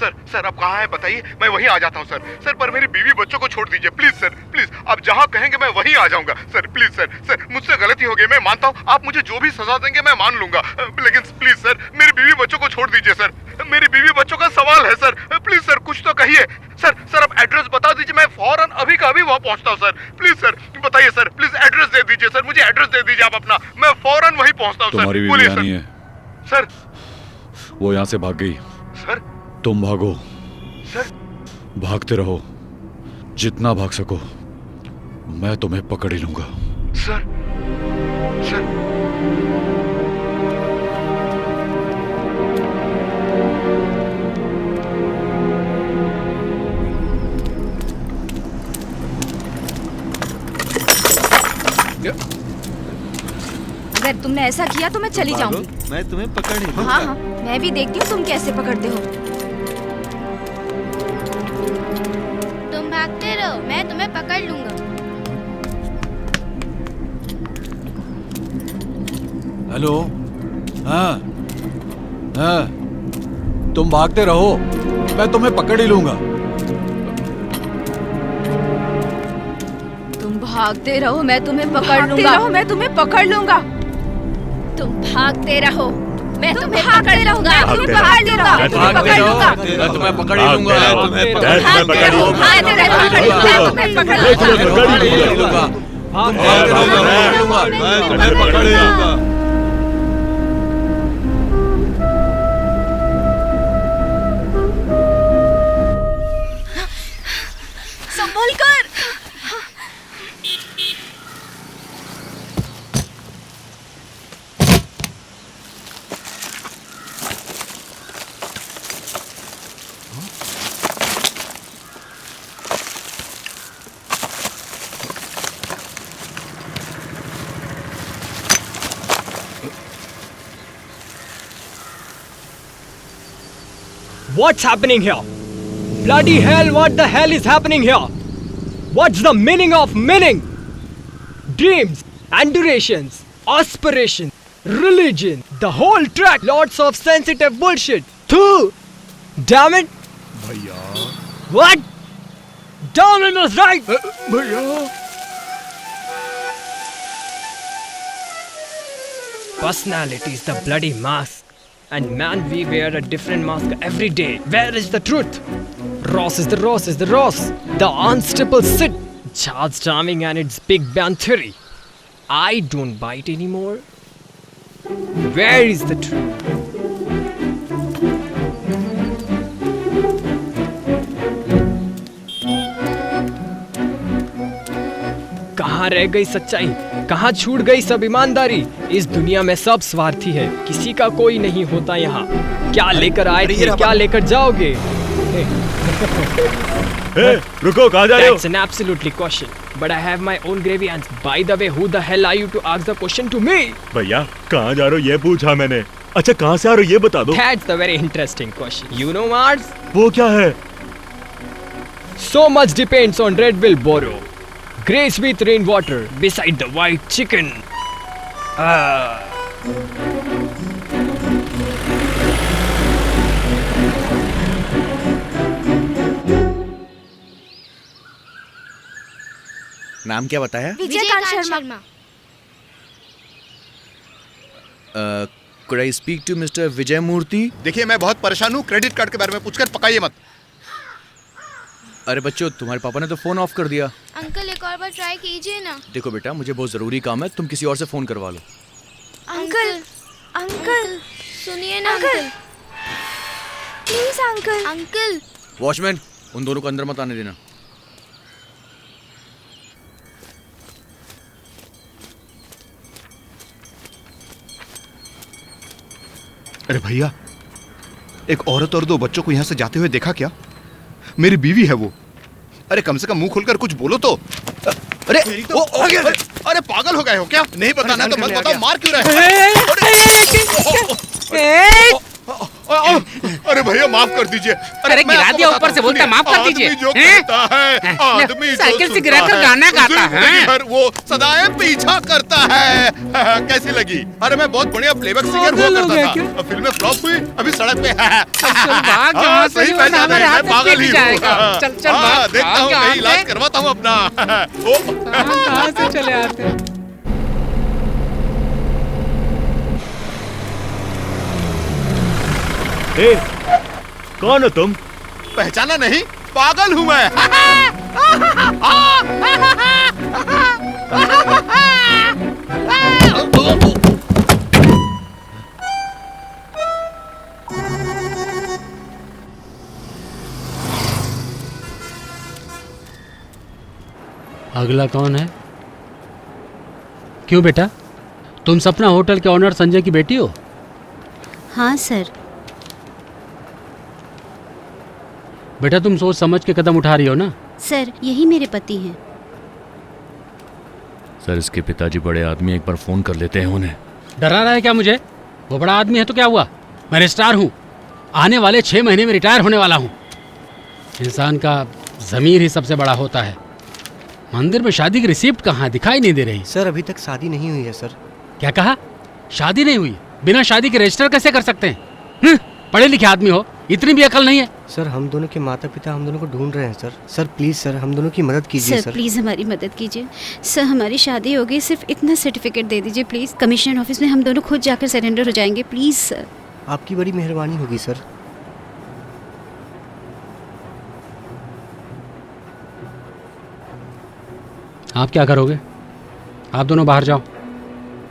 सर सर आप कहाँ हैं बताइए, मैं वहीं आ जाता हूँ सर। सर पर मेरी बीवी बच्चों को छोड़ दीजिए प्लीज सर, प्लीज। आप जहाँ कहेंगे मैं वहीं आ जाऊंगा सर, प्लीज सर। सर मुझसे गलती हो गई, मैं मानता हूँ। आप मुझे जो भी सजा देंगे मैं मान लूंगा, लेकिन प्लीज सर मेरी बीवी बच्चों को छोड़ दीजिए सर। मेरी बीवी बच्चों का सवाल है सर, प्लीज सर कुछ तो कहिए सर। सर आप एड्रेस बता दीजिए, मैं फौरन अभी का अभी वहाँ पहुँचता हूँ सर। प्लीज सर बताइए सर, प्लीज एड्रेस दे दीजिए सर, मुझे एड्रेस दे दीजिए आप अपना, मैं फौरन वहीं पहुँचता हूँ तुम्हारी सर। बीवी बोलिए यहाँ नहीं है सर। वो यहाँ से भाग गई सर। तुम भागो सर। भागते रहो, जितना भाग सको। मैं तुम्हें पकड़ ही लूंगा। सर सर अगर तुमने ऐसा किया तो मैं चली जाऊंगी। मैं तुम्हें पकड़ ही लूंगा। हाँ हाँ, मैं भी देखती हूँ तुम कैसे पकड़ते हो। तुम भागते रहो, मैं तुम्हें पकड़ लूंगा। हेलो, हाँ हाँ, तुम भागते रहो, मैं तुम्हें पकड़ ही लूंगा। तुम भागते रहो, मैं तुम्हें पकड़ लूंगा। मैं तुम्हें पकड़ लूंगा। तुम भागते रहो, मैं तुम्हें पकड़ लूंगा। मैं तुम्हें पकड़ लूंगा। मैं तुम्हें पकड़ ही लूंगा। संभल कर। What's happening here? Bloody hell, what the hell is happening here? What's the meaning of meaning? Dreams, aspirations, aspirations, religion, the whole track, lots of sensitive bullshit. Too! Damn it! भैया What? Down in his right! भैया Personality is the bloody mask. And man, we wear a different mask every day. Where is the truth? Ross is the Ross. The unstable Sid. Charles Darwin and its Big Bang Theory. I don't bite anymore. Where is the truth? कहाँ रह गई सच्चाई? कहाँ छूट गई सब ईमानदारी? इस दुनिया में सब स्वार्थी है, किसी का कोई नहीं होता यहाँ। क्या लेकर आए थे, क्या लेकर जाओगे? रुको, कहाँ जा रहे हो? That's an absolutely question, but I have my own gravy. And by the way, who the hell are you to ask the question to me? भैया कहाँ जा रहे हो ये पूछा मैंने। अच्छा कहाँ से आ रहे हो ये बता दो। That's the very interesting question. You know Mars? वो क्या है? So much depends on Redville Borough. Grace with rainwater beside the white chicken. नाम क्या बताया? Vijaykant Sharma. Could I speak to Mr. विजय मूर्ति? देखिए मैं बहुत परेशान हूँ, क्रेडिट कार्ड के बारे में पूछकर पकाइए मत। अरे बच्चों, तुम्हारे पापा ने तो फोन ऑफ कर दिया। अंकल एक और बार ट्राई कीजिए ना। देखो बेटा, मुझे बहुत जरूरी काम है, तुम किसी और से फोन करवा लो। अंकल अंकल सुनिए ना uncle, please uncle. Uncle watchman, उन दोनों को अंदर मत आने देना। अरे भैया, एक औरत और दो बच्चों को यहाँ से जाते हुए देखा क्या? मेरी बीवी है वो। अरे कम से कम मुंह खोलकर कुछ बोलो तो। अरे अरे पागल हो गए हो क्या? नहीं बताना तो मत बताओ, मार क्यों रहे? अरे भैया माफ कर दीजिए। अरे गिरा दिया ऊपर से, बोलता माफ कर दीजिए। आदमी जो करता है, आदमी साइकिल से गिराकर गाना गाता है, वो सदाएं पीछा करता है। कैसी लगी? अरे मैं बहुत बढ़िया प्लेबैक सिंगर हुआ करता था, फिल्में फ्लॉप हुई, अभी सड़क पे सही पहचाना है, मैं पागल ही हूँ। देखता हूँ कहीं इलाज करवाता हूँ अपना। कहाँ से चले आते हैं? ए, कौन हो तुम? पहचाना नहीं? पागल हूँ मैं। अगला कौन है? क्यों बेटा, तुम सपना होटल के ऑनर संजय की बेटी हो? हाँ सर। बेटा तुम सोच समझ के कदम उठा रही हो ना? सर यही मेरे पति हैं। सर इसके पिताजी बड़े आदमी, एक बार फोन कर लेते हैं उन्हें। डरा रहा है क्या मुझे? वो बड़ा आदमी है तो क्या हुआ? मैं रजिस्ट्रार हूँ, आने वाले 6 महीने में रिटायर होने वाला हूँ। इंसान का ज़मीर ही सबसे बड़ा होता है। मंदिर में शादी की रिसिप्ट कहाँ, दिखाई नहीं दे रही। सर अभी तक शादी नहीं हुई है सर। क्या कहा? शादी नहीं हुई? बिना शादी के रजिस्टर कैसे कर सकते हैं? पढ़े लिखे आदमी हो, इतनी भी अकल नहीं है? सर हम दोनों के माता पिता हम दोनों को ढूंढ रहे हैं सर। सर प्लीज सर हम दोनों की मदद कीजिए सर। प्लीज हमारी मदद कीजिए सर, हमारी शादी होगी, सिर्फ इतना सर्टिफिकेट दे दीजिए प्लीज। कमिश्नर ऑफिस में हम दोनों खुद जाकर सरेंडर हो जाएंगे, प्लीज सर। आपकी बड़ी मेहरबानी होगी सर। आप क्या करोगे? आप दोनों बाहर जाओ।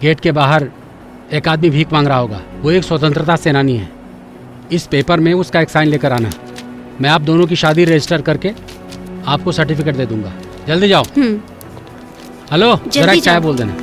गेट के बाहर एक आदमी भीख मांग रहा होगा, वो एक स्वतंत्रता सेनानी है। इस पेपर में उसका एक साइन लेकर आना। मैं आप दोनों की शादी रजिस्टर करके आपको सर्टिफिकेट दे दूंगा। जल्दी जाओ। हेलो, जरा चाय बोल देना।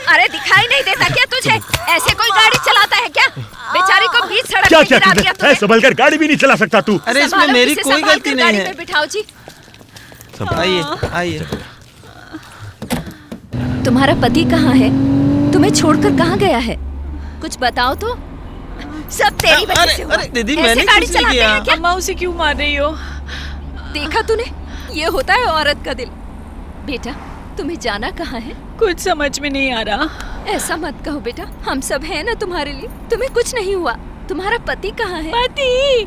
अरे दिखाई नहीं देता क्या तुझे? ऐसे कोई गाड़ी चलाता है क्या? बेचारी को बीच सड़क क्या पे क्या गिरा दिया तुमने। संभल कर गाड़ी भी नहीं चला सकता तू? अरे इसमें मेरी कोई गलती नहीं है। बिठाओ जी। आइए आइए। तुम्हारा पति कहाँ है? तुम्हें छोड़कर कहाँ गया है? कुछ बताओ तो। सब तेरी वजह से हुआ। दीदी ऐसे मैंने गाड़ी कुछ नहीं चलाते किया। हैं क्या? अम्मा उसे क्यों मार रही हो? देखा तूने, ये होता है औरत का दिल। बेटा तुम्हें जाना कहाँ है? कुछ समझ में नहीं आ रहा। ऐसा मत कहो बेटा, हम सब हैं ना तुम्हारे लिए। तुम्हें कुछ नहीं हुआ। तुम्हारा पति कहाँ है?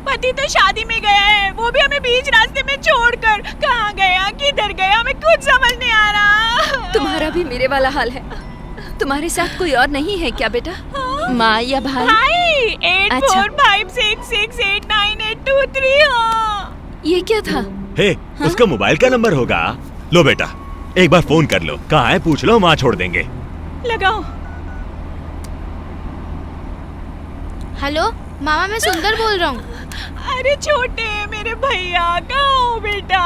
पति तो शादी में गया है, वो भी हमें बीच रास्ते में छोड़कर। कहाँ गया, किधर गया, हमें कुछ समझ नहीं आ रहा। तुम्हारा भी मेरे वाला हाल है। तुम्हारे साथ कोई और नहीं है क्या बेटा? माँ या भाई? 8456689823। हाँ। ये क्या था? हे, उसका मोबाइल का नंबर होगा। लो बेटा, एक बार फोन कर लो, कहाँ है पूछ लो, वहाँ छोड़ देंगे। लगाओ। हेलो मामा, मैं सुंदर बोल रहा हूँ। अरे छोटे मेरे भैया, कहाँ हो बेटा?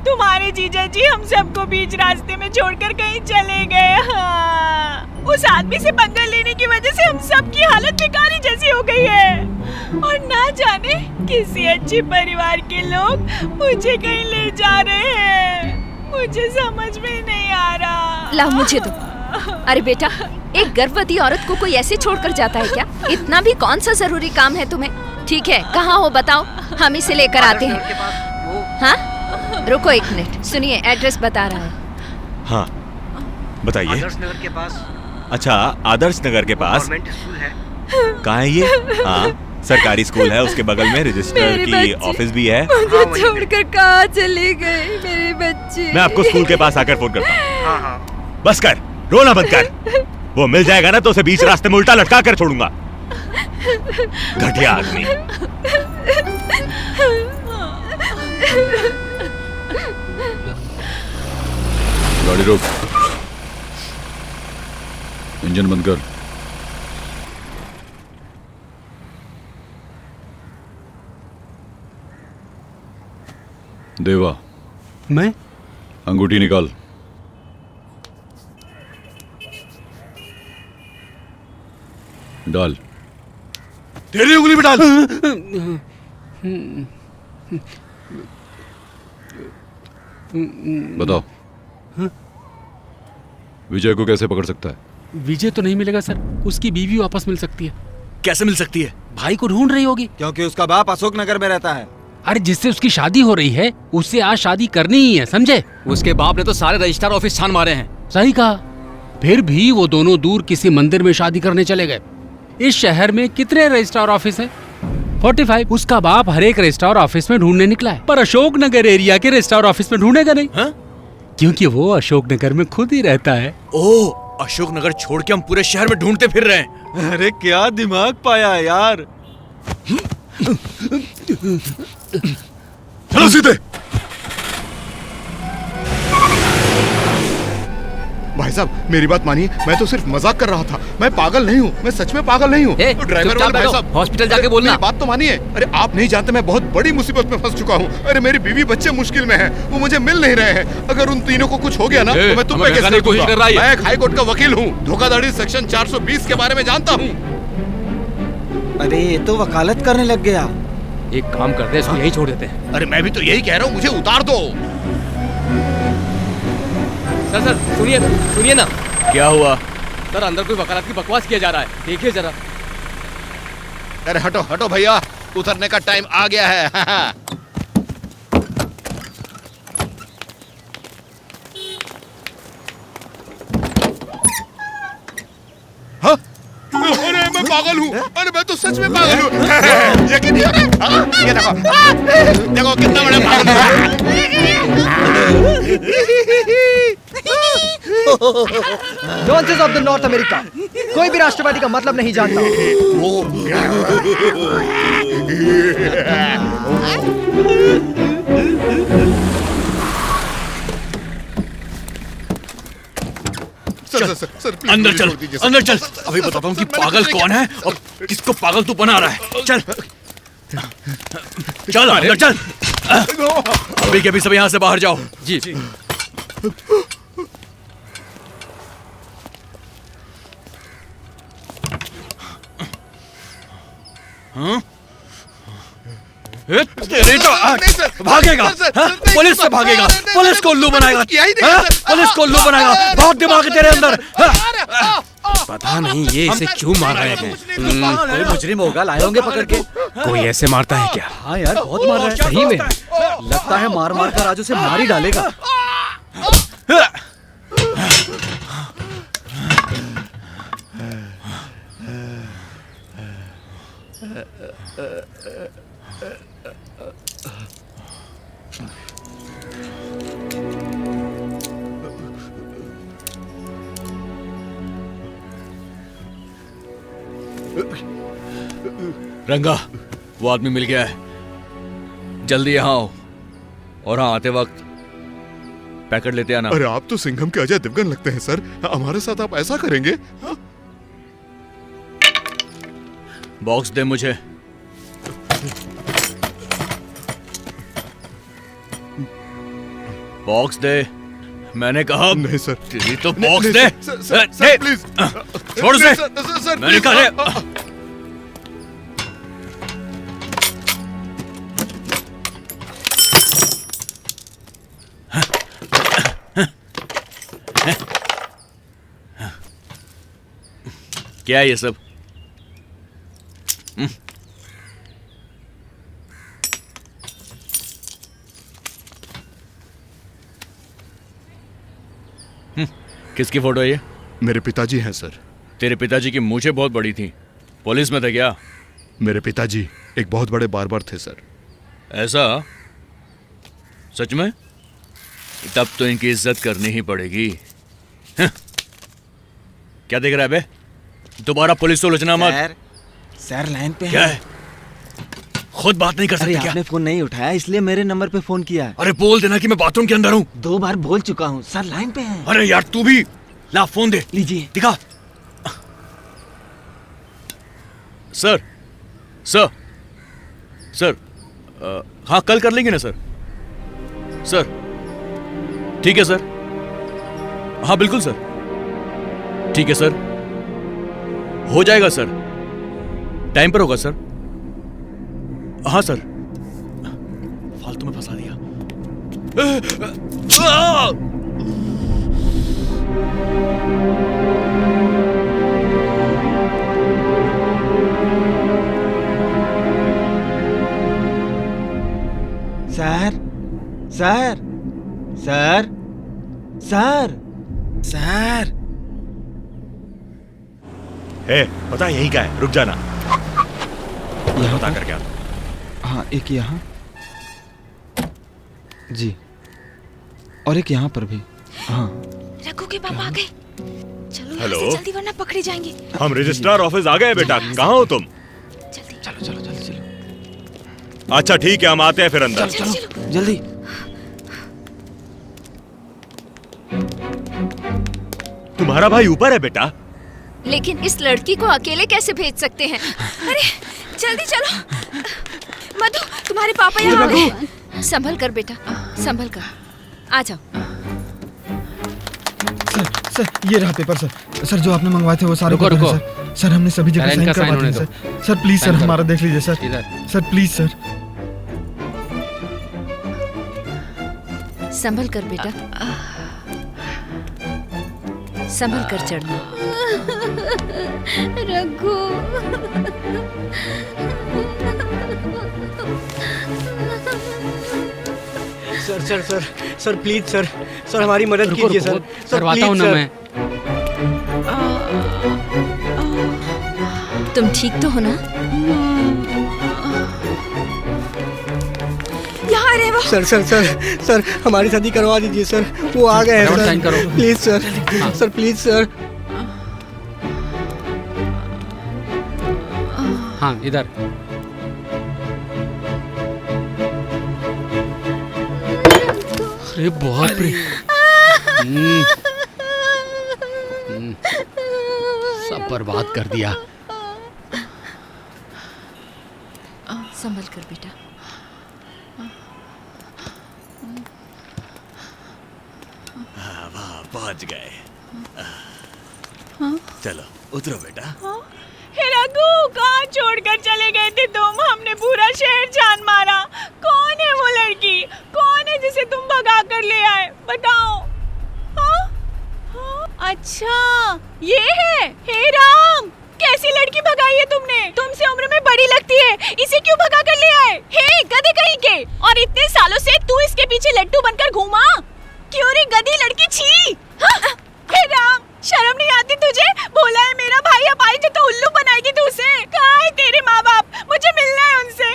तुम्हारे जीजा जी हम सबको बीच रास्ते में छोड़कर कहीं चले गए। हाँ। उस आदमी से पंगा लेने की वजह से हम सब की हालत भिखारी जैसी हो गई है, और ना जाने किसी अच्छे परिवार के लोग मुझे कहीं ले जा रहे हैं। मुझे समझ में नहीं आ रहा। लाओ मुझे दो। अरे बेटा, एक गर्भवती औरत को कोई ऐसे छोड़कर जाता है क्या? इतना भी कौन सा जरूरी काम है तुम्हें? ठीक है, कहाँ हो बताओ, हम इसे लेकर आते हैं। हाँ, रुको एक मिनट, सुनिए, एड्रेस बता रहा है। हाँ बताइए। आदर्श नगर के पास। अच्छा, आदर्श नगर के पास गवर्नमेंट स्कूल है। कहाँ है ये? हाँ, सरकारी स्कूल है, उसके बगल में रजिस्ट्रार की ऑफिस भी है। मुझे छोड़कर कहाँ चली गई मेरी बच्ची? मैं आपको स्कूल के पास आकर फोन करता हूँ। हाँ। बस कर, रोना बंद कर। वो मिल जाएगा ना तो उसे बीच रास्ते में उल्टा लटका कर छोड़ूंगा। घटिया आदमी। गाड़ी रोक, इंजन बंद कर। देवा, मैं? अंगूठी निकाल। डाल। तेरी उंगली में डाल। बताओ, विजय को कैसे पकड़ सकता है? विजय तो नहीं मिलेगा सर, उसकी बीवी वापस मिल सकती है। कैसे मिल सकती है? भाई को ढूंढ रही होगी। क्योंकि उसका बाप अशोक नगर में रहता है। अरे जिससे उसकी शादी हो रही है, उससे आज शादी करनी ही है, समझे? उसके बाप ने तो सारे रजिस्ट्रार ऑफिस छान मारे हैं। सही कहा। फिर भी वो दोनों दूर किसी मंदिर में शादी करने चले गए। इस शहर में कितने रजिस्ट्रार ऑफिस हैं? 45। उसका बाप हर एक रजिस्ट्रार ऑफिस में ढूंढने निकला है, पर अशोक नगर एरिया के रजिस्ट्रार ऑफिस में ढूंढेगा नहीं। हाँ? क्योंकि वो अशोक नगर में खुद ही रहता है। ओह, अशोक नगर छोड़ के हम पूरे शहर में ढूंढते फिर रहे हैं। अरे क्या दिमाग पाया है यार। चलो सीधे। भाई साहब मेरी बात मानिए, मैं तो सिर्फ मजाक कर रहा था। मैं पागल नहीं हूँ, मैं सच में पागल नहीं हूँ। ड्राइवर वाले भाई साहब, हॉस्पिटल जाके बोलना। मेरी बात तो मानिए। अरे आप नहीं जानते, मैं बहुत बड़ी मुसीबत में फंस चुका हूँ। अरे मेरी बीवी बच्चे मुश्किल में हैं, वो मुझे मिल नहीं रहे हैं। अगर उन तीनों को कुछ हो गया ना तो मैं तुम पे केस करूंगा। मैं एक हाई कोर्ट का वकील हूँ, धोखाधड़ी सेक्शन 420 के बारे में जानता हूँ। अरे ये तो वकालत करने लग गया। एक काम करते हैं, इसको यही छोड़ देते हैं। अरे मैं भी तो यही कह रहा हूँ, मुझे उतार दो। सर सुनिए ना। क्या हुआ? सर अंदर कोई वकालत की बकवास किया जा रहा है, देखिए जरा। अरे हटो हटो भैया, उतरने का टाइम आ गया है। अरे मैं पागल हूँ, अरे मैं तो सच में पागल हूँ। यकीन नहीं हो रहा? ये देखो, देखो कितना बड़ा पागल nonsense of the north America. कोई भी राष्ट्रवादी का मतलब नहीं जानता। सर अंदर चल, अंदर चल। अभी बताता हूँ कि पागल कौन है और किसको पागल तू बना रहा है। चल चल अंदर चल। अभी के अभी सब यहाँ से बाहर जाओ। जी। हाँ? तेरे तो भागेगा, पुलिस से भागेगा, पुलिस को उल्लू बनाएगा, पुलिस को उल्लू बनाएगा। बहुत दिमाग है तेरे अंदर। पता नहीं ये इसे क्यों मार रहे हैं। कोई मुजरिम होगा, लाए होंगे पकड़ के। कोई ऐसे मारता है क्या? हाँ यार, बहुत मार रहा है सही में। लगता है मार मार कर आज उसे मार ही डालेगा। रंगा, वो आदमी मिल गया है। जल्दी यहाँ आओ, और हाँ आते वक्त पैकेट लेते आना। अरे आप तो सिंघम के अजय देवगन लगते हैं सर, हमारे साथ आप ऐसा करेंगे? बॉक्स दे मुझे। बॉक्स दे, मैंने कहा। नहीं सर। तेरी तो बॉक्स दे। सर प्लीज छोड़ से। मैंने कहा। क्या है ये सब? किसकी फोटो है ये? मेरे पिताजी हैं सर। तेरे पिताजी की मूछें बहुत बड़ी थी, पुलिस में थे क्या? मेरे पिताजी एक बहुत बड़े बार्बर थे सर। ऐसा? सच में? तब तो इनकी इज्जत करनी ही पड़ेगी। क्या देख रहा है बे? दोबारा पुलिस से उलझना मत। सर लाइन पे क्या है? खुद बात नहीं कर सकते क्या? आपने फोन नहीं उठाया इसलिए मेरे नंबर पे फोन किया है। अरे बोल देना कि मैं बाथरूम के अंदर हूँ। 2 बार बोल चुका हूँ सर, लाइन पे हैं। अरे यार तू भी ला, फोन दे। लीजिए। दिखा। सर सर सर हाँ कल कर लेंगे ना सर? सर ठीक है सर। हाँ बिल्कुल सर, ठीक है सर, हो जाएगा सर, टाइम पर होगा सर। हाँ सर। फालतू में फंसा दिया। Sir sir sir sir sir. पता यही का है, रुक जाना। पता करके आता। हाँ एक यहाँ जी, और एक यहाँ पर भी। हाँ रघु के पापा आ गए। चलो यहाँ हेलो? से जल्दी वरना पकड़े जाएंगे। हम रजिस्ट्रार ऑफिस आ गए बेटा, कहाँ हो तुम? चलो चलो जल्दी चलो। अच्छा ठीक है, हम आते हैं फिर अंदर। चलो जल्दी। तुम्हारा भाई ऊपर है बेटा। लेकिन इस लड़की को अकेले कैसे भेज सकते हैं? अरे जल्दी चलो। मधु तुम्हारे पापा यहाँ आ गए। संभल कर बेटा, संभल कर, आ जाओ। सर ये रहा पेपर सर। सर जो आपने मंगवाए थे वो सारे पेपर हैं सर। सर हमने सभी जगह साइन करवा दिए सर। सर प्लीज सर हमारा देख लीजिए सर। Sir please sir. संभल कर बेटा, संभल कर चढ़ना। Raghu sir sir sir sir please sir, sir हमारी मदद कीजिए सर। करवाता हूँ ना मैं। तुम ठीक तो हो ना? यहाँ रहे वो। सर सर सर सर हमारी शादी करवा दीजिए सर, वो आ गए हैं साइन करो। Sir. Please sir, sir please sir. हाँ इधर। अरे बाप रे। सब बर्बाद कर दिया। संभल कर बेटा। वाह पहुंच गए। चलो उतरो बेटा। हे रघु, कहाँ छोड़कर चले गए थे तुम? हमने पूरा शहर जान मारा। कौन है वो लड़की? कौन है जिसे तुम भगा कर ले आए? बताओ। हाँ? हाँ? अच्छा ये है। हे राम, कैसी लड़की भगाई है तुमने? तुमसे उम्र में बड़ी लगती है, इसे क्यों भगा कर ले आए? हे गधे कहीं के, और इतने सालों से तू इसके पीछे लट्टू बनकर घूमा? क्यों रे गधी लड़की, छी! हाँ? हे राम, शर्म नहीं आती तुझे? बोला है मेरा भाई अब आएगी तो उल्लू बनाएगी तू उसे। कहाँ है तेरे माँ बाप? मुझे मिलना है उनसे।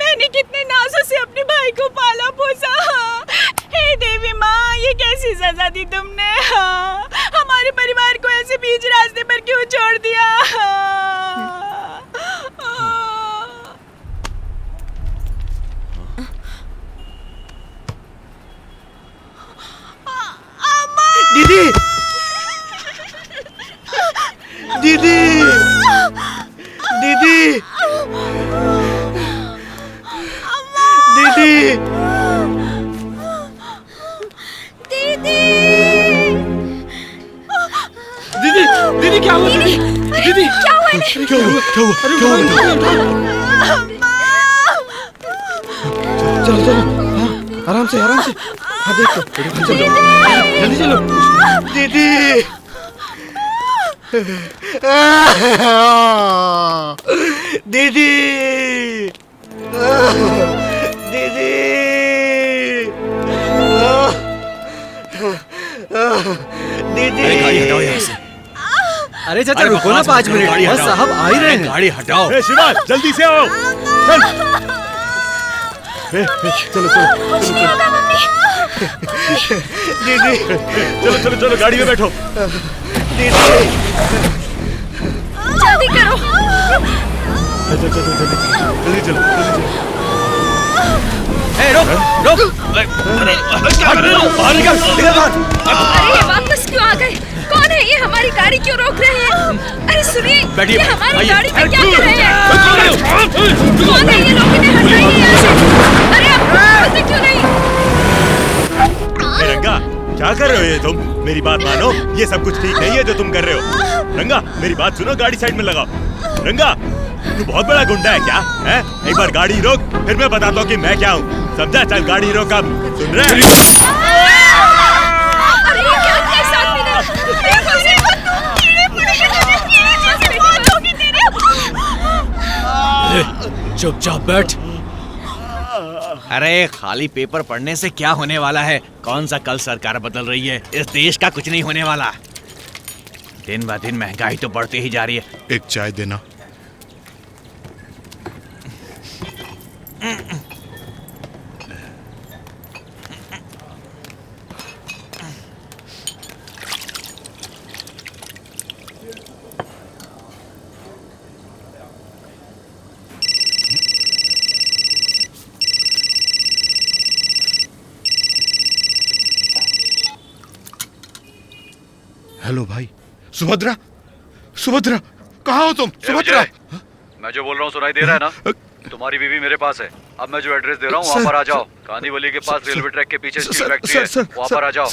मैंने कितने नाजों से अपने भाई को पाला पोसा। हे देवी माँ, ये कैसी सजा दी तुमने? हमारे परिवार को ऐसे बीच रास्ते पर क्यों छोड़ दिया? दीदी दीदी दीदी दीदी दीदी दीदी क्या हुआ दीदी दीदी क्या हुआ इन्हें? क्या हुआ चलो चलो हाँ आराम से हाँ देखो चलो जल्दी चलो दीदी दीदी दीदी दीदी अरे गाड़ी हटाओ यहाँ से। अरे चाचा रुको ना 5 मिनट बस साहब आ ही रहे हैं। गाड़ी हटाओ। शिवाल जल्दी से आओ चल चलो चलो दीदी चलो चलो चलो गाड़ी में बैठो दीदी जल्दी करो। चलो चलो जल्दी चलो ए रुक रुक अरे क्या कर रहे हो? बाहर निकल बाहर। अरे ये वापस क्यों आ गए? कौन है ये? हमारी गाड़ी क्यों रोक रहे हैं? अरे सुनिए, ये हमारी गाड़ी में क्या कर रहे हैं? कौन है ये लोग? इन्हें हटाइए यहाँ से। अरे आप बोलते क्यों नहीं? रंगा क्या कर रहे हो ये तुम? मेरी बात मानो, ये सब कुछ ठीक नहीं है जो तुम कर रहे हो। रंगा मेरी बात सुनो, गाड़ी साइड में लगाओ। रंगा तू बहुत बड़ा गुंडा है क्या? है एक बार गाड़ी रोक, फिर मैं बताता हूँ कि मैं क्या हूँ। समझा? चल गाड़ी रोक अब। सुन रहे? अरे ये क्या किया इस आदमी ने? चुपचाप बैठ। अरे खाली पेपर पढ़ने से क्या होने वाला है? कौन सा कल सरकार बदल रही है? इस देश का कुछ नहीं होने वाला। दिन ब दिन महंगाई तो बढ़ती ही जा रही है। एक चाय देना। हेलो भाई। सुभद्रा सुभद्रा कहाँ हो तुम? सुभद्रा मैं जो बोल रहा हूँ सुनाई दे रहा है ना? तुम्हारी बीवी मेरे पास है। अब मैं जो एड्रेस दे रहा हूँ वहाँ पर आ जाओ। कांदीवली के पास रेलवे ट्रैक के पीछे स्टील फैक्ट्री है, वहाँ पर आ जाओ।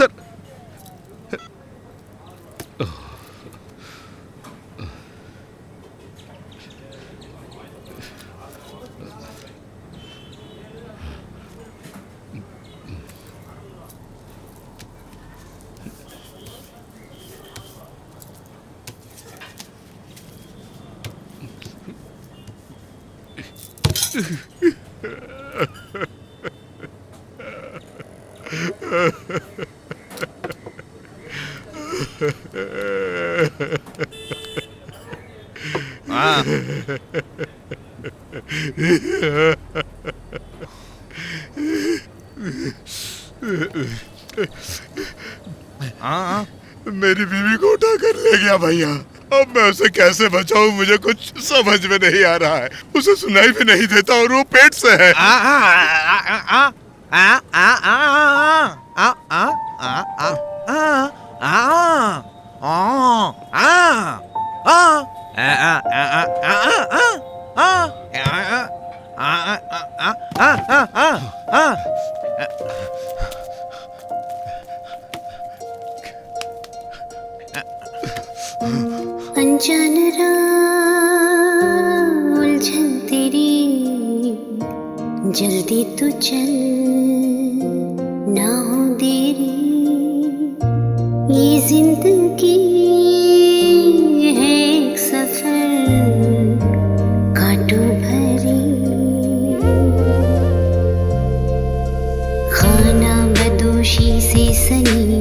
मेरी बीवी को उठा कर ले गया भैया। अब मैं उसे कैसे बचाऊं? मुझे कुछ समझ में नहीं आ रहा है। उसे सुनाई भी नहीं देता और वो पेट से है। अनजान उलझन तेरी, जल्दी तू चल ना हो देरी। ये जिंदगी है एक सफर कांटों भरी, खाना बदोशी से सनी,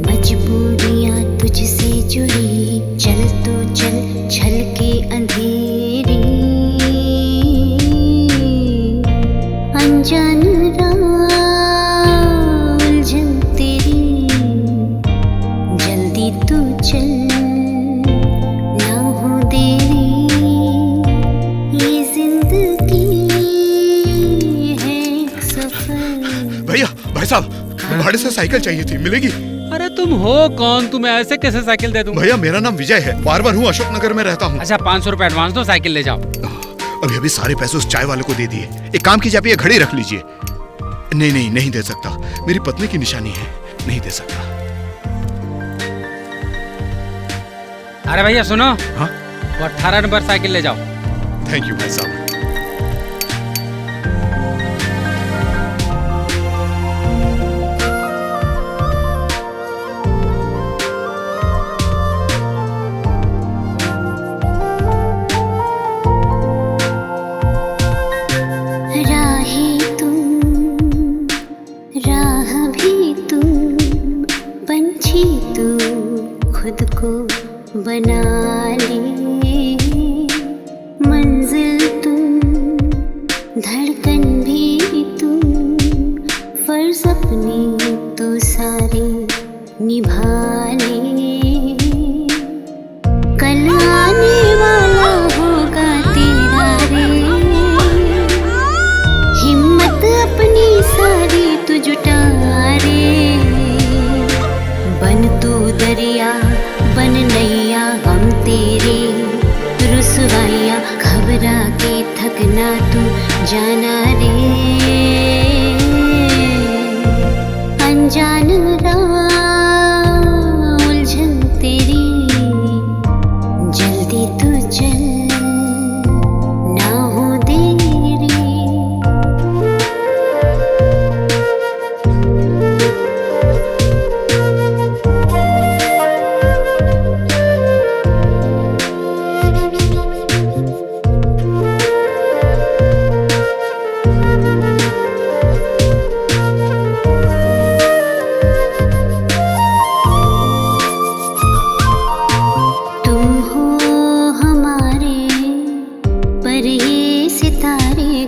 मजबूरियां तुझसे जुड़ी। चल तो चल छल के अंधेरी, अनजान उलझन तेरी, जल्दी तू चल ना हो देरी। ये जिंदगी है एक सफर। भैया भाई साहब भाड़े से साइकिल चाहिए थी, मिलेगी? अरे तुम हो कौन? तुम्हें ऐसे कैसे साइकिल दे दूं? भैया मेरा नाम विजय है, बार-बार हूँ, अशोक नगर में रहता हूँ। अच्छा 500 रुपए एडवांस दो, साइकिल ले जाओ। अभी अभी सारे पैसे उस चाय वाले को दे दिए। एक काम कीजिए, आप ये घड़ी रख लीजिए। नहीं नहीं नहीं दे सकता, मेरी पत्नी की निशानी है, नहीं दे सकता। अरे भैया सुनो, हाँ? वो 18 नंबर साइकिल ले जाओ। थैंक यू भाई साहब। बना ले मंजिल तुम, धड़कन भी तुम, फर्ज अपने तो सारे निभा ले। कल आने वाला होगा तेरा रे, हिम्मत अपनी सारी तू जुटा रे। बन तू दरिया बन नैया हम तेरे, रुसवाइयाँ घबरा के थकना तू जाना रे। अनजान उलझन तेरी, जल्दी तू चल ना हो देरी।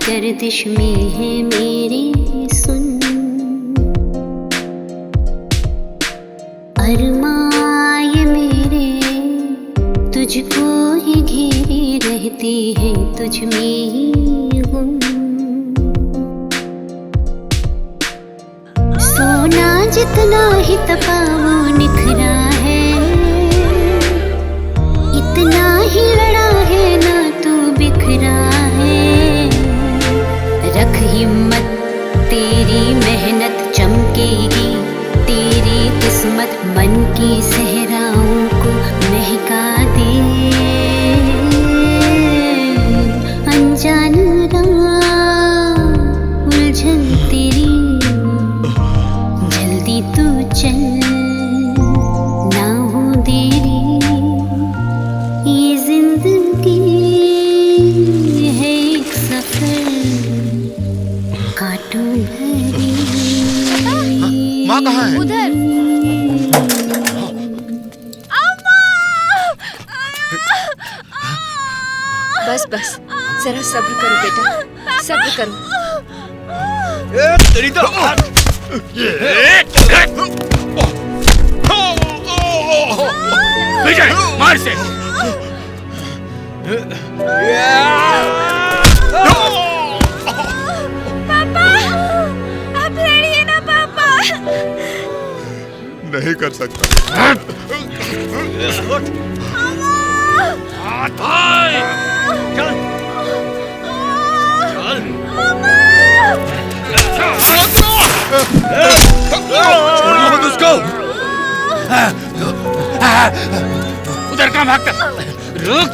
गर्दिश में है मेरी सुन, अरमाए मेरे तुझको ही घेरे रहते हैं, तुझ में ही गुम। सोना जितना ही तपा वो निखरा है, इतना ही लड़ा है ना तू बिखरा है। रख हिम्मत तेरी मेहनत चमकेगी, तेरी किस्मत मन की सहराओं को महका दे। अनजान उलझन तेरी, जल्दी तू चल ना हो देरी। ये जिंदगी है एक सफर, माँ कहाँ है? उधर। बस बस जरा सब्र करो बेटा, सब्र करो। तेरी तो विजय मार से। नहीं कर सकता। छोड़ो मत उसको। उधर कहाँ भागता? रुक।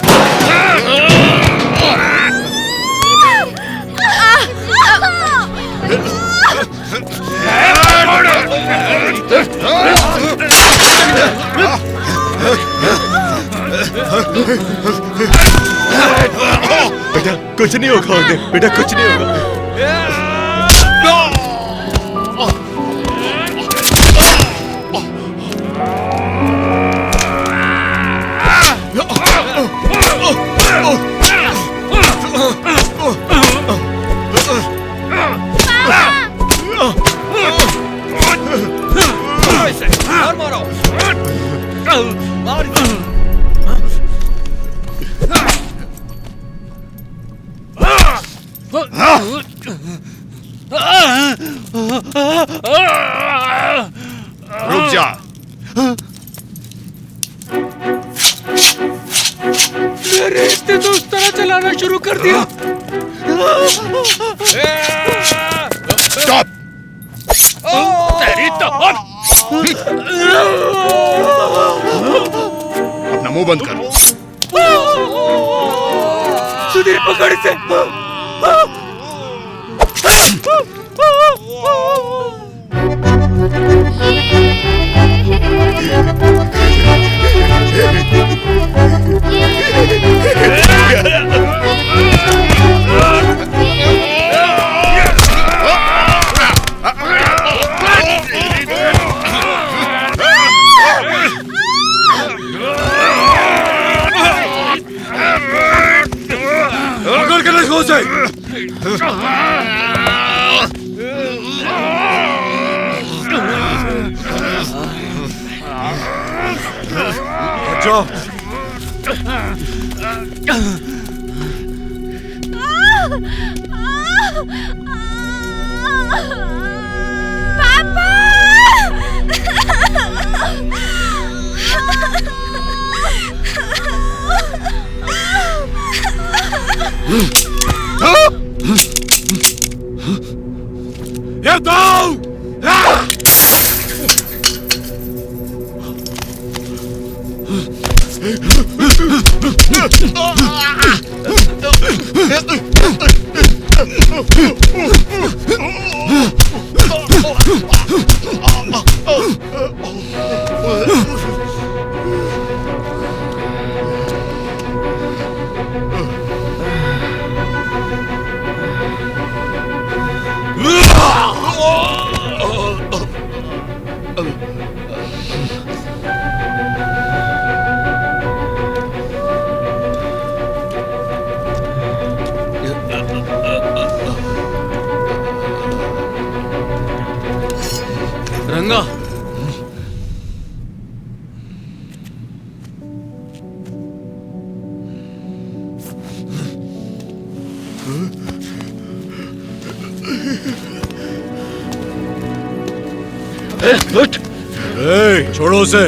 बेटा कुछ नहीं होगा उन्हें, बेटा कुछ नहीं होगा। रुक जा, मेरे इतने तो उस तरह चलाना शुरू कर दिया। स्टॉप! तेरी तो अपना मुंह बंद कर। सुधीर पकड़ इसे। पकड़ के ले से। अच्छा ये दो रंगा छोड़ो उसे।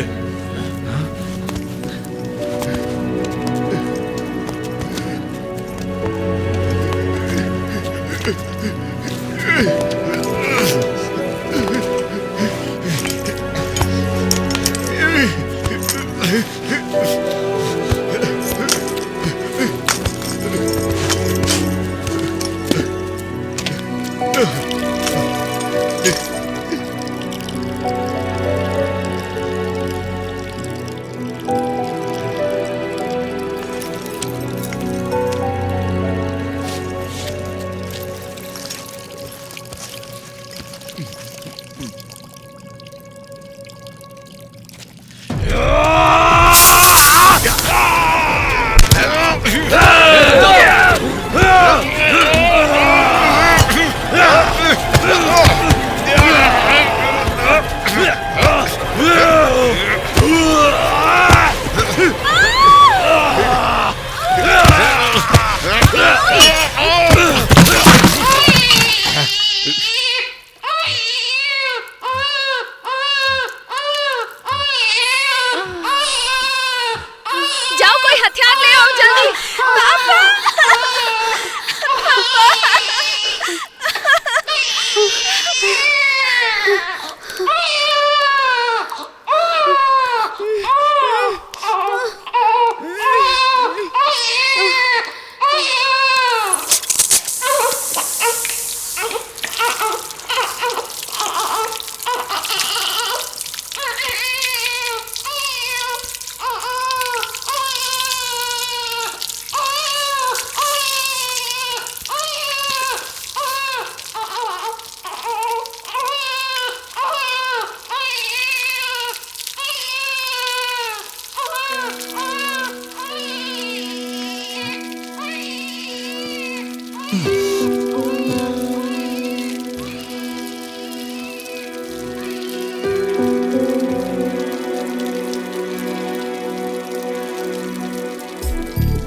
जाओ कोई हथियार ले आओ जल्दी। पापा!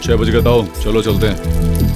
छह बज गए, चलो चलते हैं।